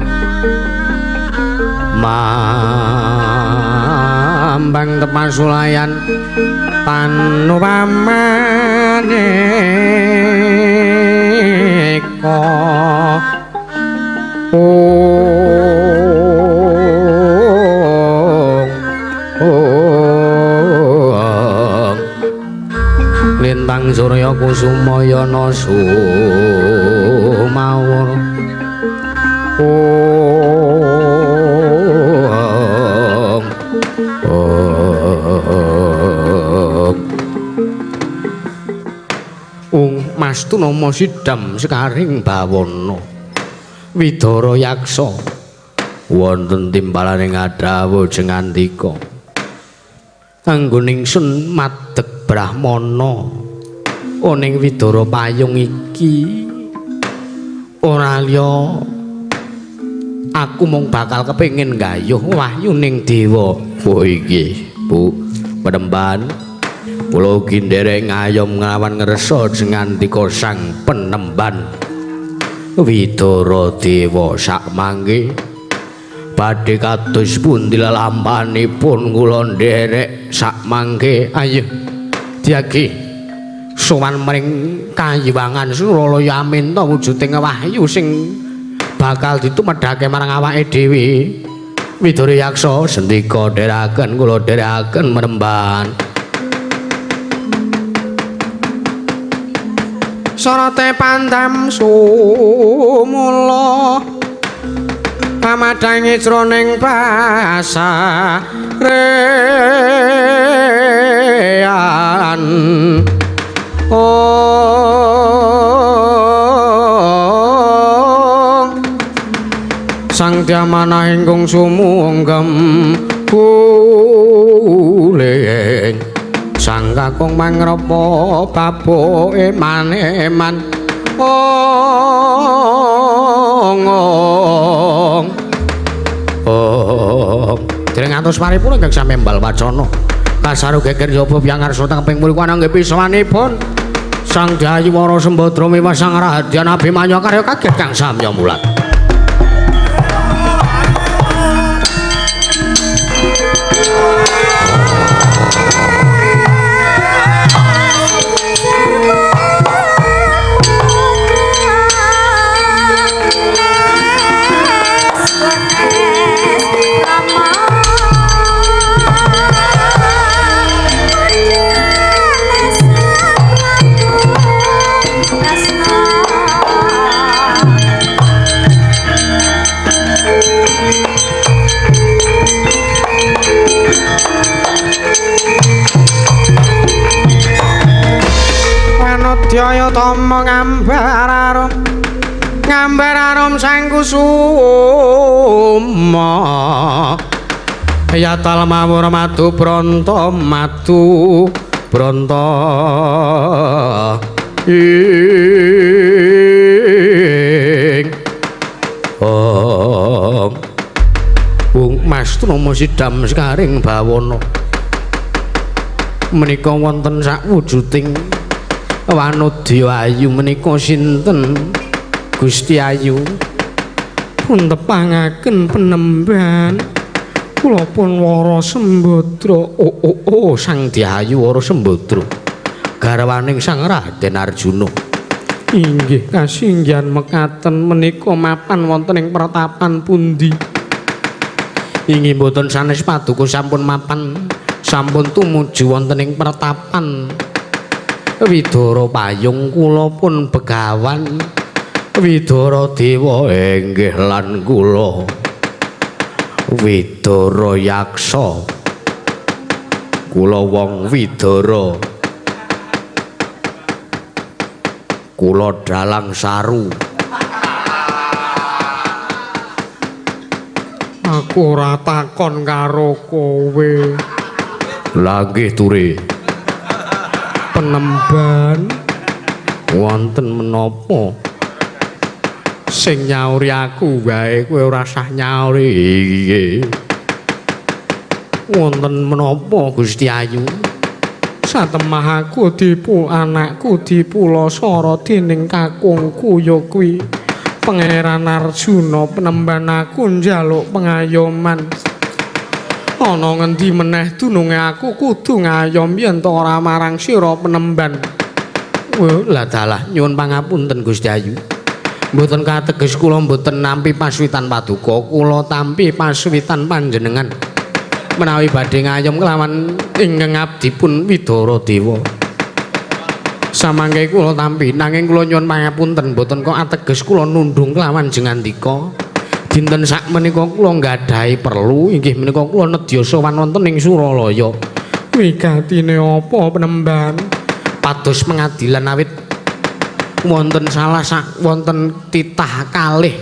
mambang tepan sulayan panupamane ko lintang surya kusumayana sumawur Mastu nama Sidam Sekaring Bawana Widara Yaksa wonten timpalaning adhawa jengandika kanggo ningsun madeg Brahmana oning Widara Payung iki ora liya aku mung bakal kepengin gayuh wahyuning dewa. Oh iki Bu Penemban kula ugi nderek ngayom nglawan ngersa ngantika Sang Penemban Widara Dewa sakmangke badhe kados pundi lalampanipun kula nderek sakmangke. Ayo diagi sowan mring Kayiwangan Suralaya aminta wujuding wahyu sing bakal ditumedhake marang awake dhewe. Widara Yaksa sendika dherekaken kula dherekaken Penemban. Sarate pandam sumula kamadhangi jroning pasarean Sang Dyamana ingkang sumunggem kuling Sang Kakung mangrapa baboke maneman dereng atus paripun ingkang sami mbal wacana kasaru geger jaba pyangarsa teng ping mriku ananging pisawanipun Sang Jayawara Sembadra miwah Sang Radya Abimanyu karya kaget kang samya mulat. Jaya tama ngambar arum sang kusuma ya talmawur madu branta ing Bung Mas Trama Sidam Sekaring Bawana menika wonten sakwujuding Wanodya ayu menika sinten Gusti Ayu pun tepangaken Penemban kula pun Wara Sembadra. Sang Dyayu Wara Sembadra garwaning Sang Raden Arjuna. Inggih kasinggihan mekaten menika mapan wonten ing pertapan pundi? Inggih boten sanes paduka sampun mapan sampun tumuju wonten ing pertapan Widara Payung kula pun begawan Widara Dewa inggih lan kula Widara Yaksa kula wong Widara kula dalang saru aku ora takon karo kowe lha nggih ture Penemban wonten menapa sing nyauri aku wae kowe ora sah nyauri iki wonten menapa Gusti Ayu satemah aku anakku dipulasara dening kakungku ya kuwi Pangeran Arjuna. Penemban aku njaluk pengayoman ana ngendi meneh dununge aku kudu ngayom yen to ora marang sira Penemban. Lah dalah nyuwun pangapunten Gusti Ayu. Mboten kateges kula mboten nampi paswitan paduka, kula tampi paswitan panjenengan. Menawi badhe ngayom kelawan ingkang abdipun Widara Dewa. Samangke kula tampi nanging kula nyuwun pangapunten mboten kok ateges kula nundung kelawan jengandika. Dinten sakmenika kula nggadahi perlu inggih menika kula nedya sowan wonten ing Suralaya. Wigatine apa Penemban? Pados pengadilan awit wonten wonten titah kalih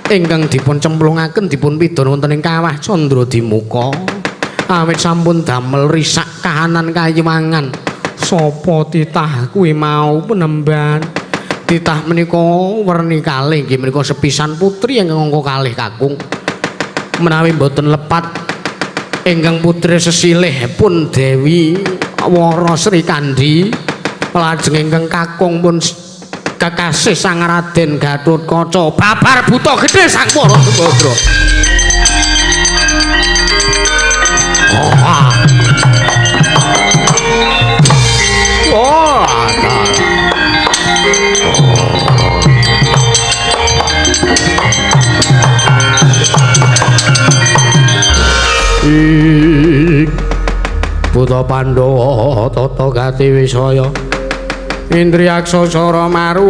ingkang dipun cemplungaken dipun pidana wonten ing Kawah Candra Dimuka awit sampun damel risak kahanan Kayiwangan sapa titah kuwi mau penemban titah menika werni kalih nggih menika sepisan putri ingkang angka kalih kakung menawi boten lepat ingkang putri sesilihipun Dewi Wara Sri Kandi lajeng ingkang kakung pun kekasih Sang Raden Gatotkaca babar buta gedhe Sang Para Subadra. Buta Pandhawa tata gati wisaya Indriyaksa Sara Maruta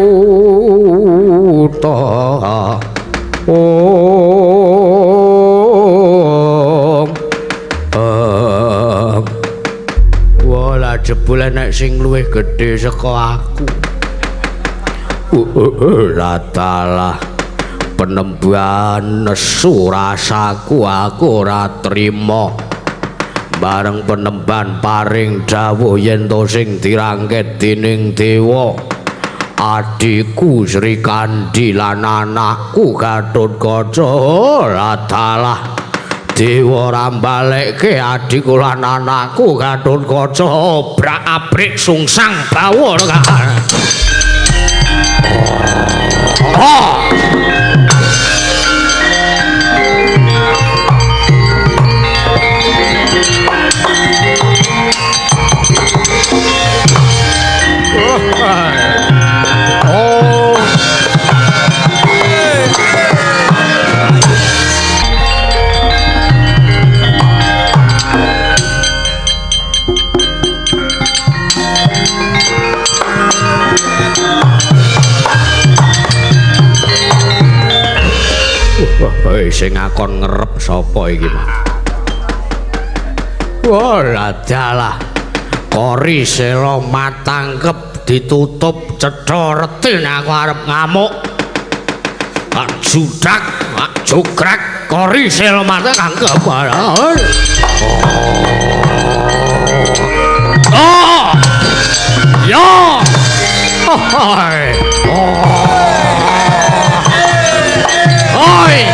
wala jebul nek sing luwih gedhe saka aku ratalah penemban nesu rasaku aku ora trima bareng penemban paring dawuh yen to sing dirangket dening dewa adikku Sri Kandi lan anakku Gatotkaca ratalah dewa ora mbalekke adikku lan anakku Gatotkaca obrak-abrik sungsang bawur sing ngakon ngerep sapa iki wala dalah kori sela matangkep ditutup cetha reti aku arep ngamuk judak jograk kori sela matangkep yo oi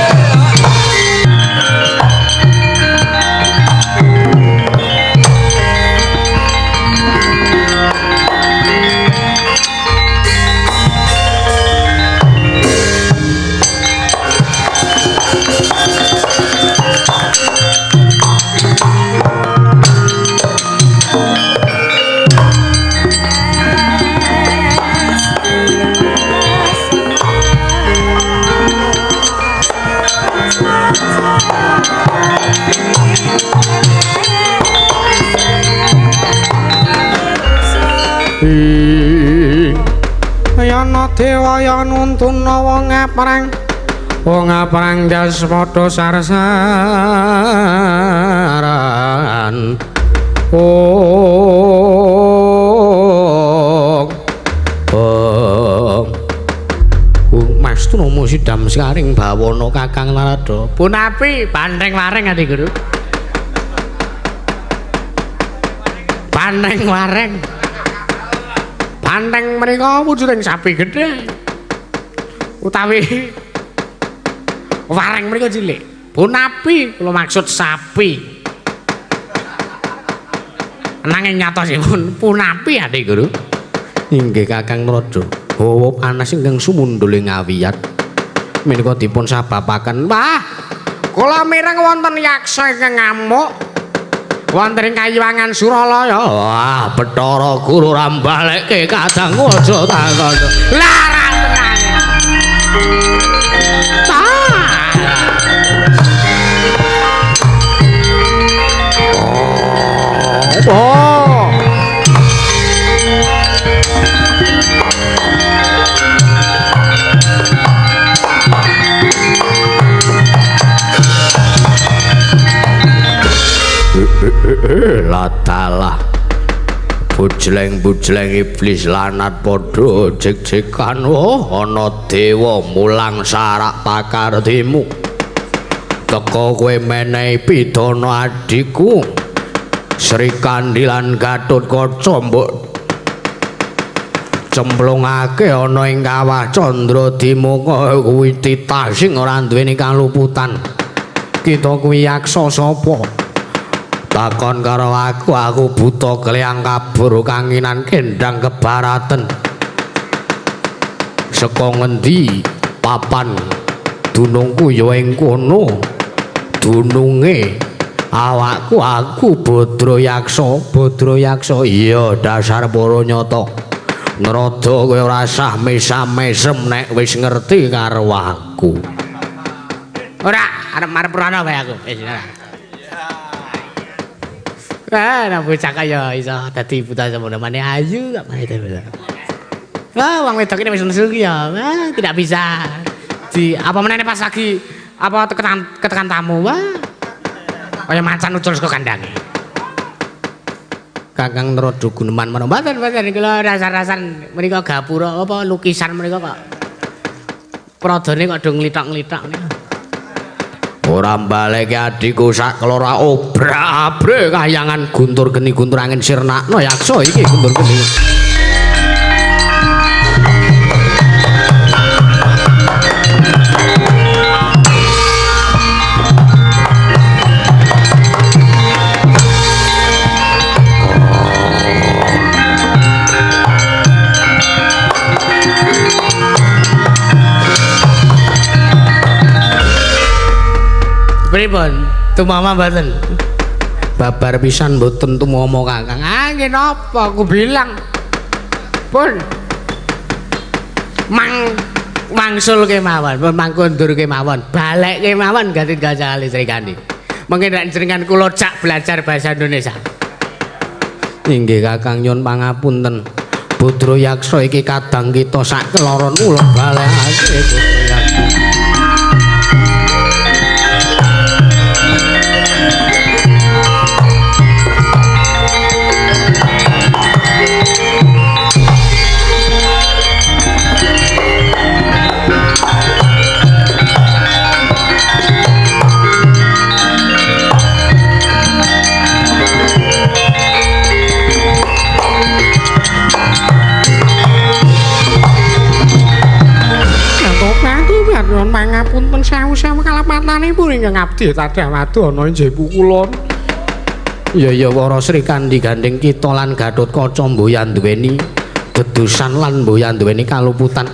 yana dewa ya nuntuna wong aprang jas padha sarsaran Mas Tunomo sidam sekaring bawana Kakang Narada punapi bandeng wareng adi guru bandeng wareng Banteng menika wujuding sapi gedhe utawi wareng menika cilik. Punapi kula maksud sapi. Nanging nyatosipun punapi Adik Guru. Inggih Kakang Narada. Hawa panas ingkang sumundul ing ngawiyat menika dipun sababaken. Wah, kula mireng wonten yaksa ingkang ngamuk. Wonten ing Kayiwangan Suralaya. Wah, Bathara Guru rambalekke kadang aja takon. Lara tenan. Oh. Latalah bujleng-bujleng iblis lanat padha jek-jekan ana dewa mulang sarak pakardimu teka kowe menehi pidana adikku Sri Kandi lan Gatotkaca mbok cemplungake ana ing kawah Candradimaka kuwi titah sing ora duweni kaluputan. Kita kuwi yaksa sapa? Takon karo aku buta kleyang kabur kanginan kendang kebaraten. Saka ngendi papan dunungku ya ing kono. Dununge awakku aku Badra Yaksa iya dasar para nyata. Narada kowe ora sah mesam-mesem nek wis ngerti karo aku. Ora arep rono wae aku. Wis ora. Nah, bocah kaya iso dadi buta semono-mane ayu gak main itu. Wah, wong wedok ini wis nesu ki ya. Wah, tidak bisa. Apa menene pas lagi ketekan tamu. Wah. Kaya macan ucul saka kandange. Kakang Narada guneman menawa mboten kula rasar-rasan menika gapura apa lukisan menika kok. Pradane kok do nglitok-nglitok niku. Ora mbaleke adhiku sak kelora obrak-abrik kayangan guntur geni guntur angin sirnakna yaksa iki guntur geni. Pripun? Tumama mboten. Babar pisan mboten tumama Kakang. Ah, nggih napa aku bilang. Pun. Mangsul kemawon, pun mangkundur kemawon, balik kemawon ganti gajah listrik kandi. Mengki nek jenengan kula cak belajar bahasa Indonesia. Inggih Kakang nyuwun pangapunten. Badra Yaksa iki kadang kita sak keloron kula balekake Badra Yaksa. Pangapunten sewu-sewu kalapatanipun ingkang abdi tadah wadu ana ing jebu kulon. Ya para Sri Kandi gandeng kita lan Gatotkaca mboyan duweni dedusan lan mboyan duweni kaluputan.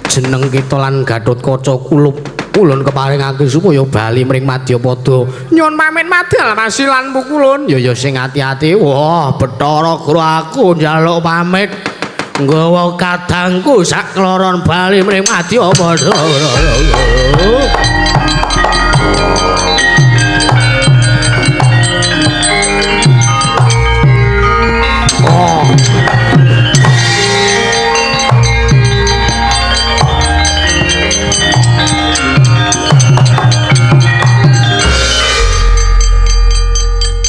Jeneng kita lan Gatotkaca kulon keparingake supaya bali mring Madyapada. Nyuwun pamit madal masilan pukulun. Ya sing ati-ati. Wah, Bathara Guru aku njaluk pamit. Nggawa kadangku sak kloron bali mring Madyapada. Oh.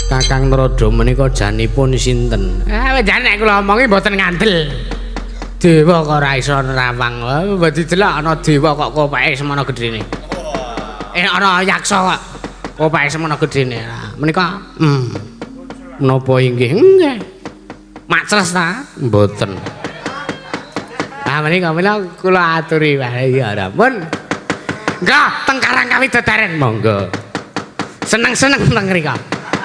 Kakang Narada menika janipun sinten? Jan nek kula omongi mboten ngandel. Dewa kok ora iso nerawang. Mbok didelok ana dewa kok kopake semono gedene. Ana yaksa kok kopake semono gedene. Menika menapa inggih? Nggih. Macres ta? Mboten. Menika kula aturi wae ya ampun. Nggih, teng Karang Kawidodaren monggo. Seneng-seneng teng mrika.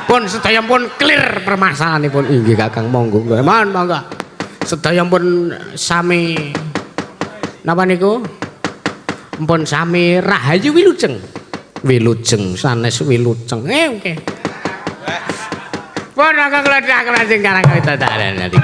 Pun sedaya pun clear permasalahanipun. Inggih Kakang monggo. Mohon monggo. Sedaya pun sami napa niku? Mpun sami rahayu wilujeng. Wilujeng sanes wilujeng. Nggih. Pun Kakang kula lajeng Karang Kawidodaren niki.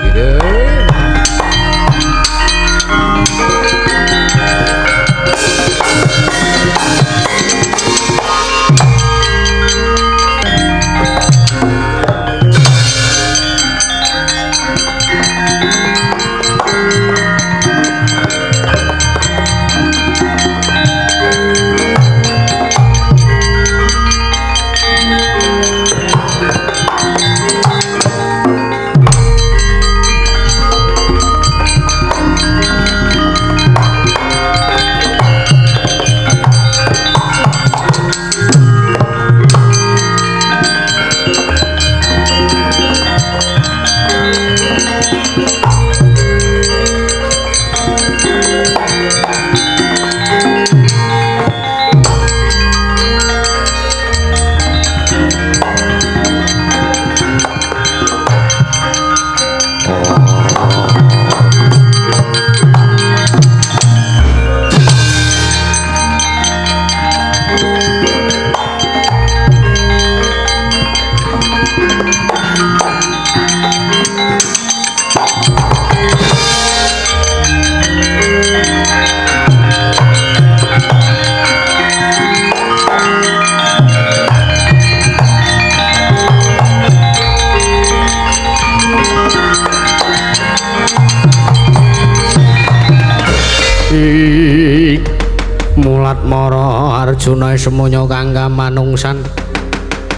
Mara Arjuna semuanya kang kamanungsan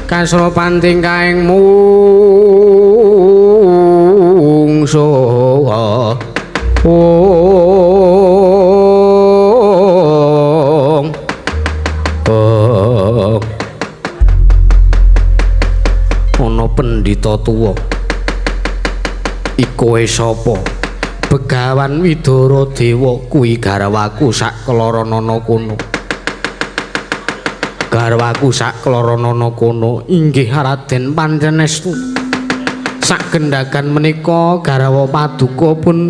kasrupan tingkaing mungso ana pendhita tuwa iku sapa Begawan Widara Dewa kuwi garwaku sak kloronana kono garwaku sak kloronana kono inggih Raden Pancenestu sak gendakan menika garwa paduka pun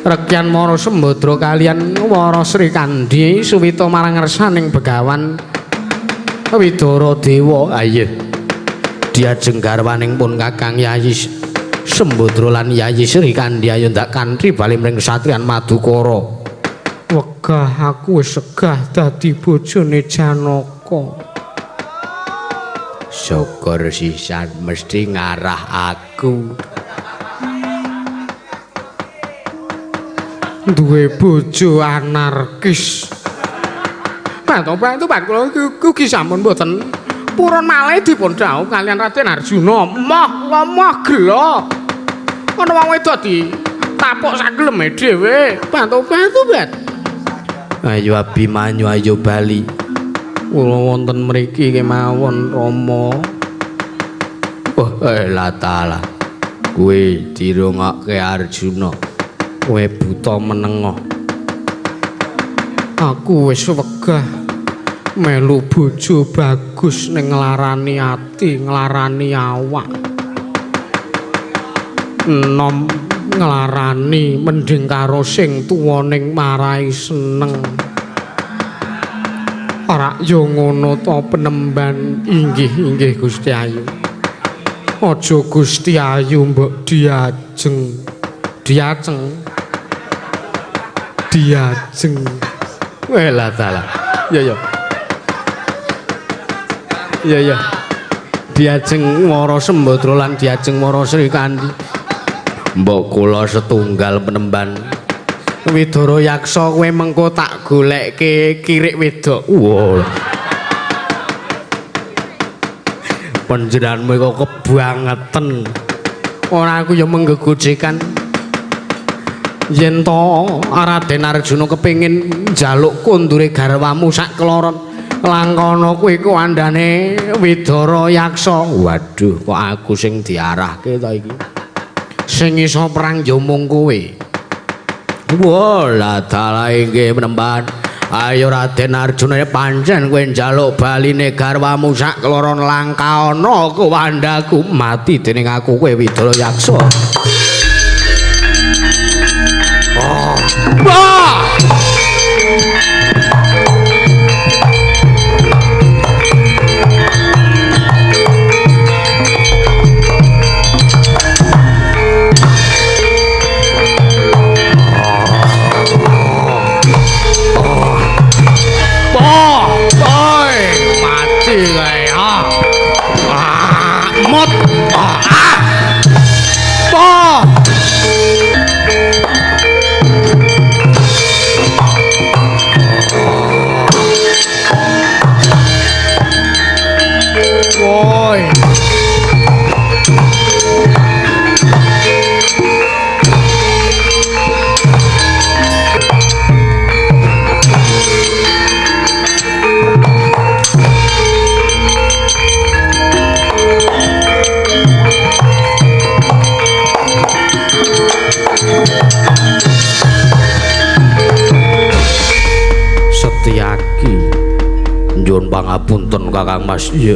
Rekyan Mara Sembadra kaliyan Wara Sri Kandi suwita marang ngersaning Begawan Widara Dewa ayo diajeng garwaning pun Kakang Yayi Sembadra lan Yayi Sri Kandi ayo ndak kantri bali mring satriyan Madukara wegah aku wis segah dadi bojone Janaka syukur sisan mesti ngarah aku duwe bojo anarkis bantu kula iki sampun mboten purun malih dipun dhawuh kalian Raden Arjuna moh gelo ana wong wedok di tapuk sak geleme dhewe bantu bet ayo Abimanyu ayo bali kula wonten mriki kemawon Rama oh la taala kuwi dirungokke Arjuna kowe buta menengoh aku wis wegah melu bojo bagus ning nglarani ati nglarani awak nom nglarani mending karo sing tuwa ning marai seneng ora yo ngono to Penemban inggih Gusti Ayu aja Gusti Ayu mbok diajeng wela taala ya diajeng Wara Sembadra lan diajeng Wara Sri Kandi mbok kula setunggal Penemban Widara Yaksa kowe mengko tak golekke kirik wedok wow panjenenganmu kok kebangeten ora aku ya menggegojekan yen to Raden Arjuna kepengin njaluk kondure garwamu sak kloron langkono kuwi kuandane Widara Yaksa waduh kok aku sing diarahke to iki sing iso perang ya mung kowe wala dalah inggih Penemban ayo Raden Arjuna pancen kowe njaluk baline garwamu sak kloron langkaana kuwandaku mati dening aku kowe Widara Yaksa Pangapunten Kakang Mas iya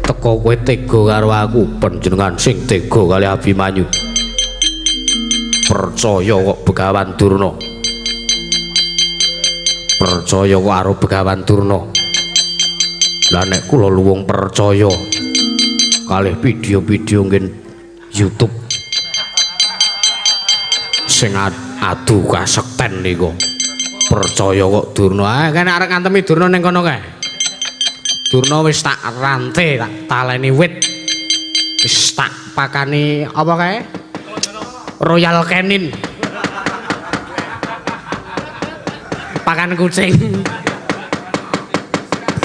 teko kowe tega karo aku panjenengan sing tega kali Abimanyu percaya kok Begawan Durna percaya kok karo Begawan Durna lah nek kula luwung percaya kalih video-video ngen YouTube sing adu kasekten niku percaya kok Durna kan arek ngantemi Durna ning kono kae Durna wis tak rantai tak taleni wit wis tak pakani apa kae Royal Canin pakan kucing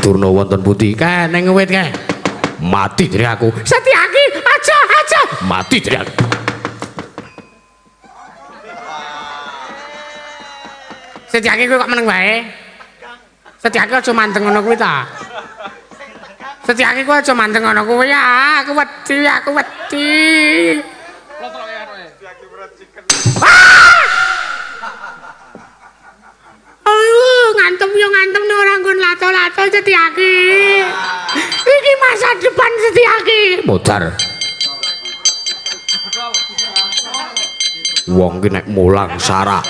Durna wonten pundi? Ning wit kae. Mati dari aku. Setyaki, aja. Mati dari aku. Setyaki kowe kok meneng wae? Setyaki aja manteng ngono kuwi ta. Setyaki kowe aja manteng ngono kuwi ya. Aku wedi. Ngantem nih orang nggon lato-lato Setyaki. Iki masa depan Setyaki. Modar. Wong ki nek mulang sarah.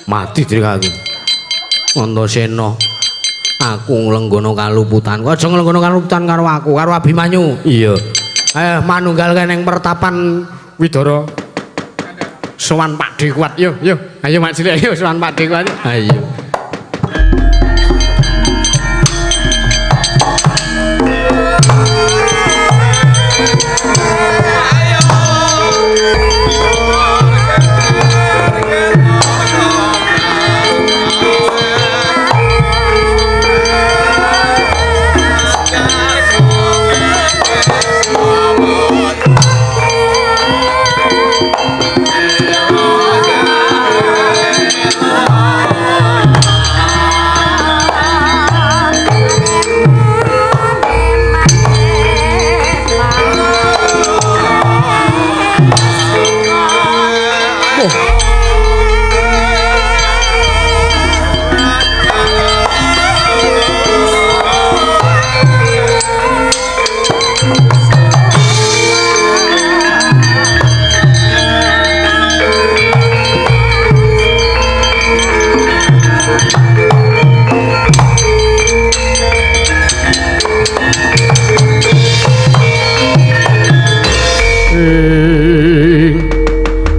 Mati dari aku. Antasena. Aku nglenggono kaluputanku. Aja nglenggono kaluputan karo aku, karo Abimanyu. Iya. Ayo manunggal ning pertapan Widara. Sowan Pak De Kuat yo. Ayo Mak Cilik ayo sowan Pak De Kuat. Ayo.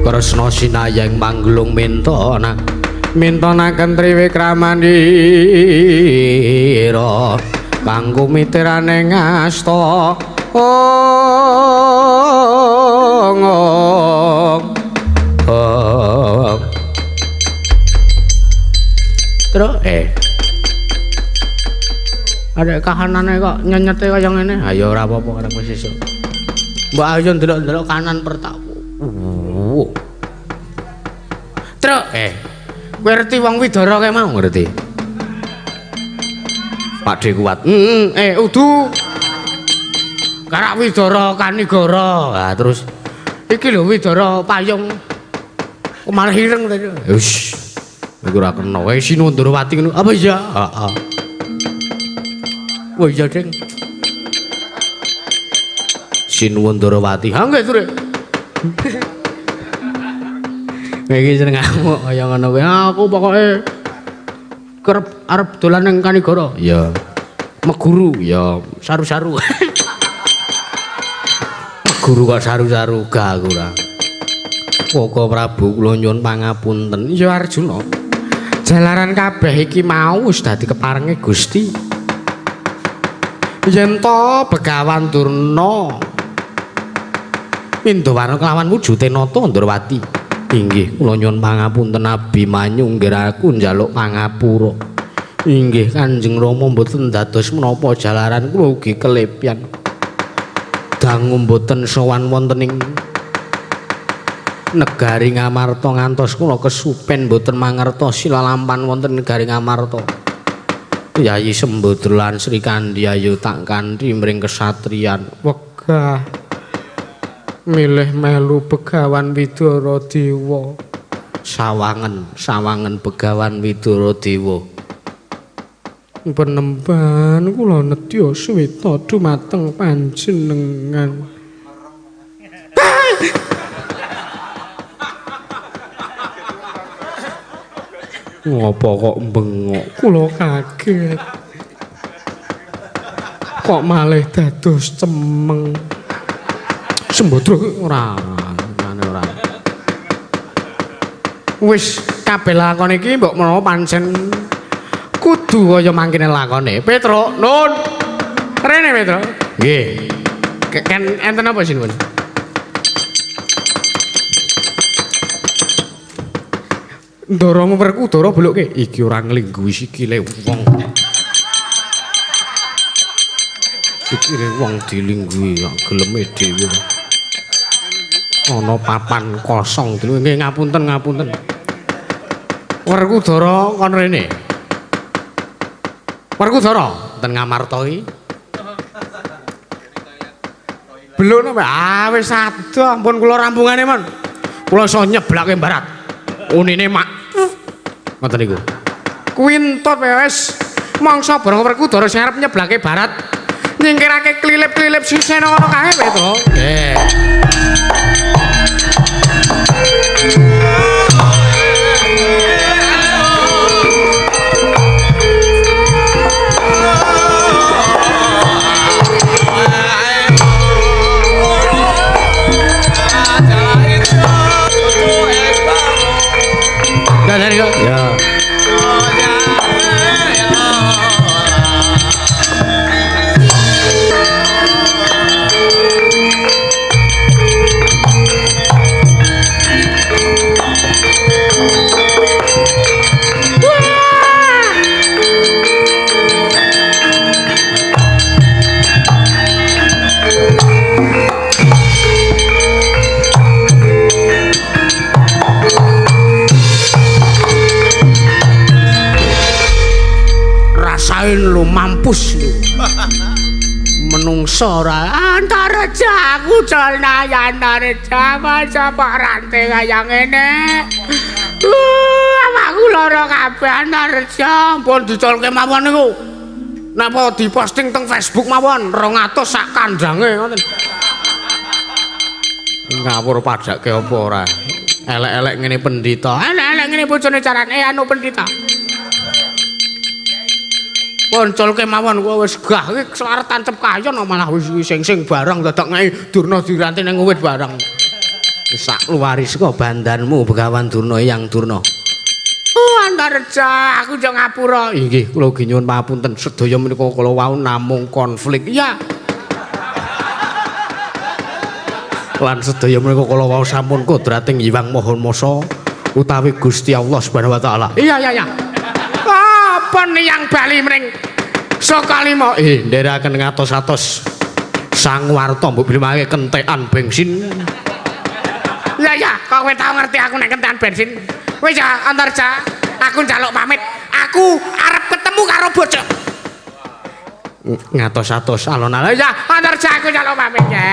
Kresna sinayang manglung Mintonaken triwikramandira kanggo mitiraning asta. Terus ada kahanane kok nyenyete kaya ngene. Ha ya ora apa-apa arep wis sesuk. Mbak ayo ndelok-ndelok kanan pertaku. Truk kowe ngerti wong Widara kae mau ngerti? Pak De Kuat. Udu. Karak Widara Kanigara. Lah terus iki lho Widara payung. Kok malah ireng tadi. wis iku ora kena. Wae Sinuwun Ndrawati ngono. Apa iya? Heeh. Wah iya, Ding. Sinuwun Ndrawati. Ha nggih, Sure. Iki jeneng ngamuk kaya ngono kuwi. Aku pokoke kerep arep dolan ning Kanigara. Ya. Meguru. Ya Saru-saru. guru kok saru-saru gak aku ora. Koko Prabu kula nyuwun pangapunten. Ya Arjuna. Jalaran kabeh iki mau wis dadi keparenge Gusti. Yen to Begawan Durna Mindhawana kelawan wujute nata Ndrawati. Inggih kula nyuwun pangapunten Abimanyu nggiraku njaluk pangapura. Inggih Kanjeng Rama mboten dados menapa jalaran kula ugi kelepyan. Dangu mboten sowan wonten ing negari Ngamarta ngantos kula kesupen mboten mangertosi lalampan wonten negari Ngamarta. Yayi Sembadra lan Sri Kandi ayu tak kanthi mring kesatriyan wegah milih melu Begawan Widara Dewa. Sawangen Begawan Widara Dewa. Penemban kula nedya suwita dumateng panjenengan. Ngopo kok bengok? Kula kaget. Kok malih dados cemeng. Sembadra ora. Wis kabeh lakon iki mbok menawa pancen kudu kaya mangkene lakone. Petro, nun. Rene Petro. Nggih. Kan enten apa sih, Nun? Ndara werku Ndara beluke iki ora nglingguhi sikile wong. Pikire wong dilingguhi kok geleme dhewe. Ana papan kosong dene nggih ngapunten. Werkudara kon rene. Werkudara ten Ngamarta iki. Belum apa? Wis adoh ampun kula rampungane mon. Kula iso nyeblake barat. Unine mak. Ngoten niku. Kuwintut wis mangsa bareng Werkudara sing arep nyeblake barat. Nyingkirake klilip-klilip sisen ngono kae wae to. Nggih. Ya. Lu mampus lu menungso ora Antareja aku celna ya Antareja masa pak rantai kaya ngene aku lara kabeh Antareja pun dicolke mawon niku napa diposting teng Facebook mawon 200 sak kandange ngoten ngawur padake apa ora elek-elek ngene pendhita elek-elek ngene bojone carane anu pendhita koncolke mawon kowe wis gah iki selaret tancep kayon malah wis sing barang dadak ngei Durna diranti ning wit barang. Sak luwaris kok bandanmu Begawan Durna Yang Durna. Oh Antareja, aku yo ngapura. Inggih, kula gi nyuwun papunten sedaya menika kula wau namung konflik. Iya. Lan sedaya menika kula wau sampun kodrating Hyang Maha Masa utawi Gusti Allah Subhanahu wa taala. Iya. Apa yang bali mring Sokalima ndherekaken ngatos-atos sang warta mbok blimake kentekan bensin. Ya, kowe tau ngerti aku nek kentekan bensin. Wis ya Antareja, aku njaluk pamit. Aku arep ketemu karo bojo. Ngatos-atos alon-alon. Ya Antareja aku njaluk pamit ya.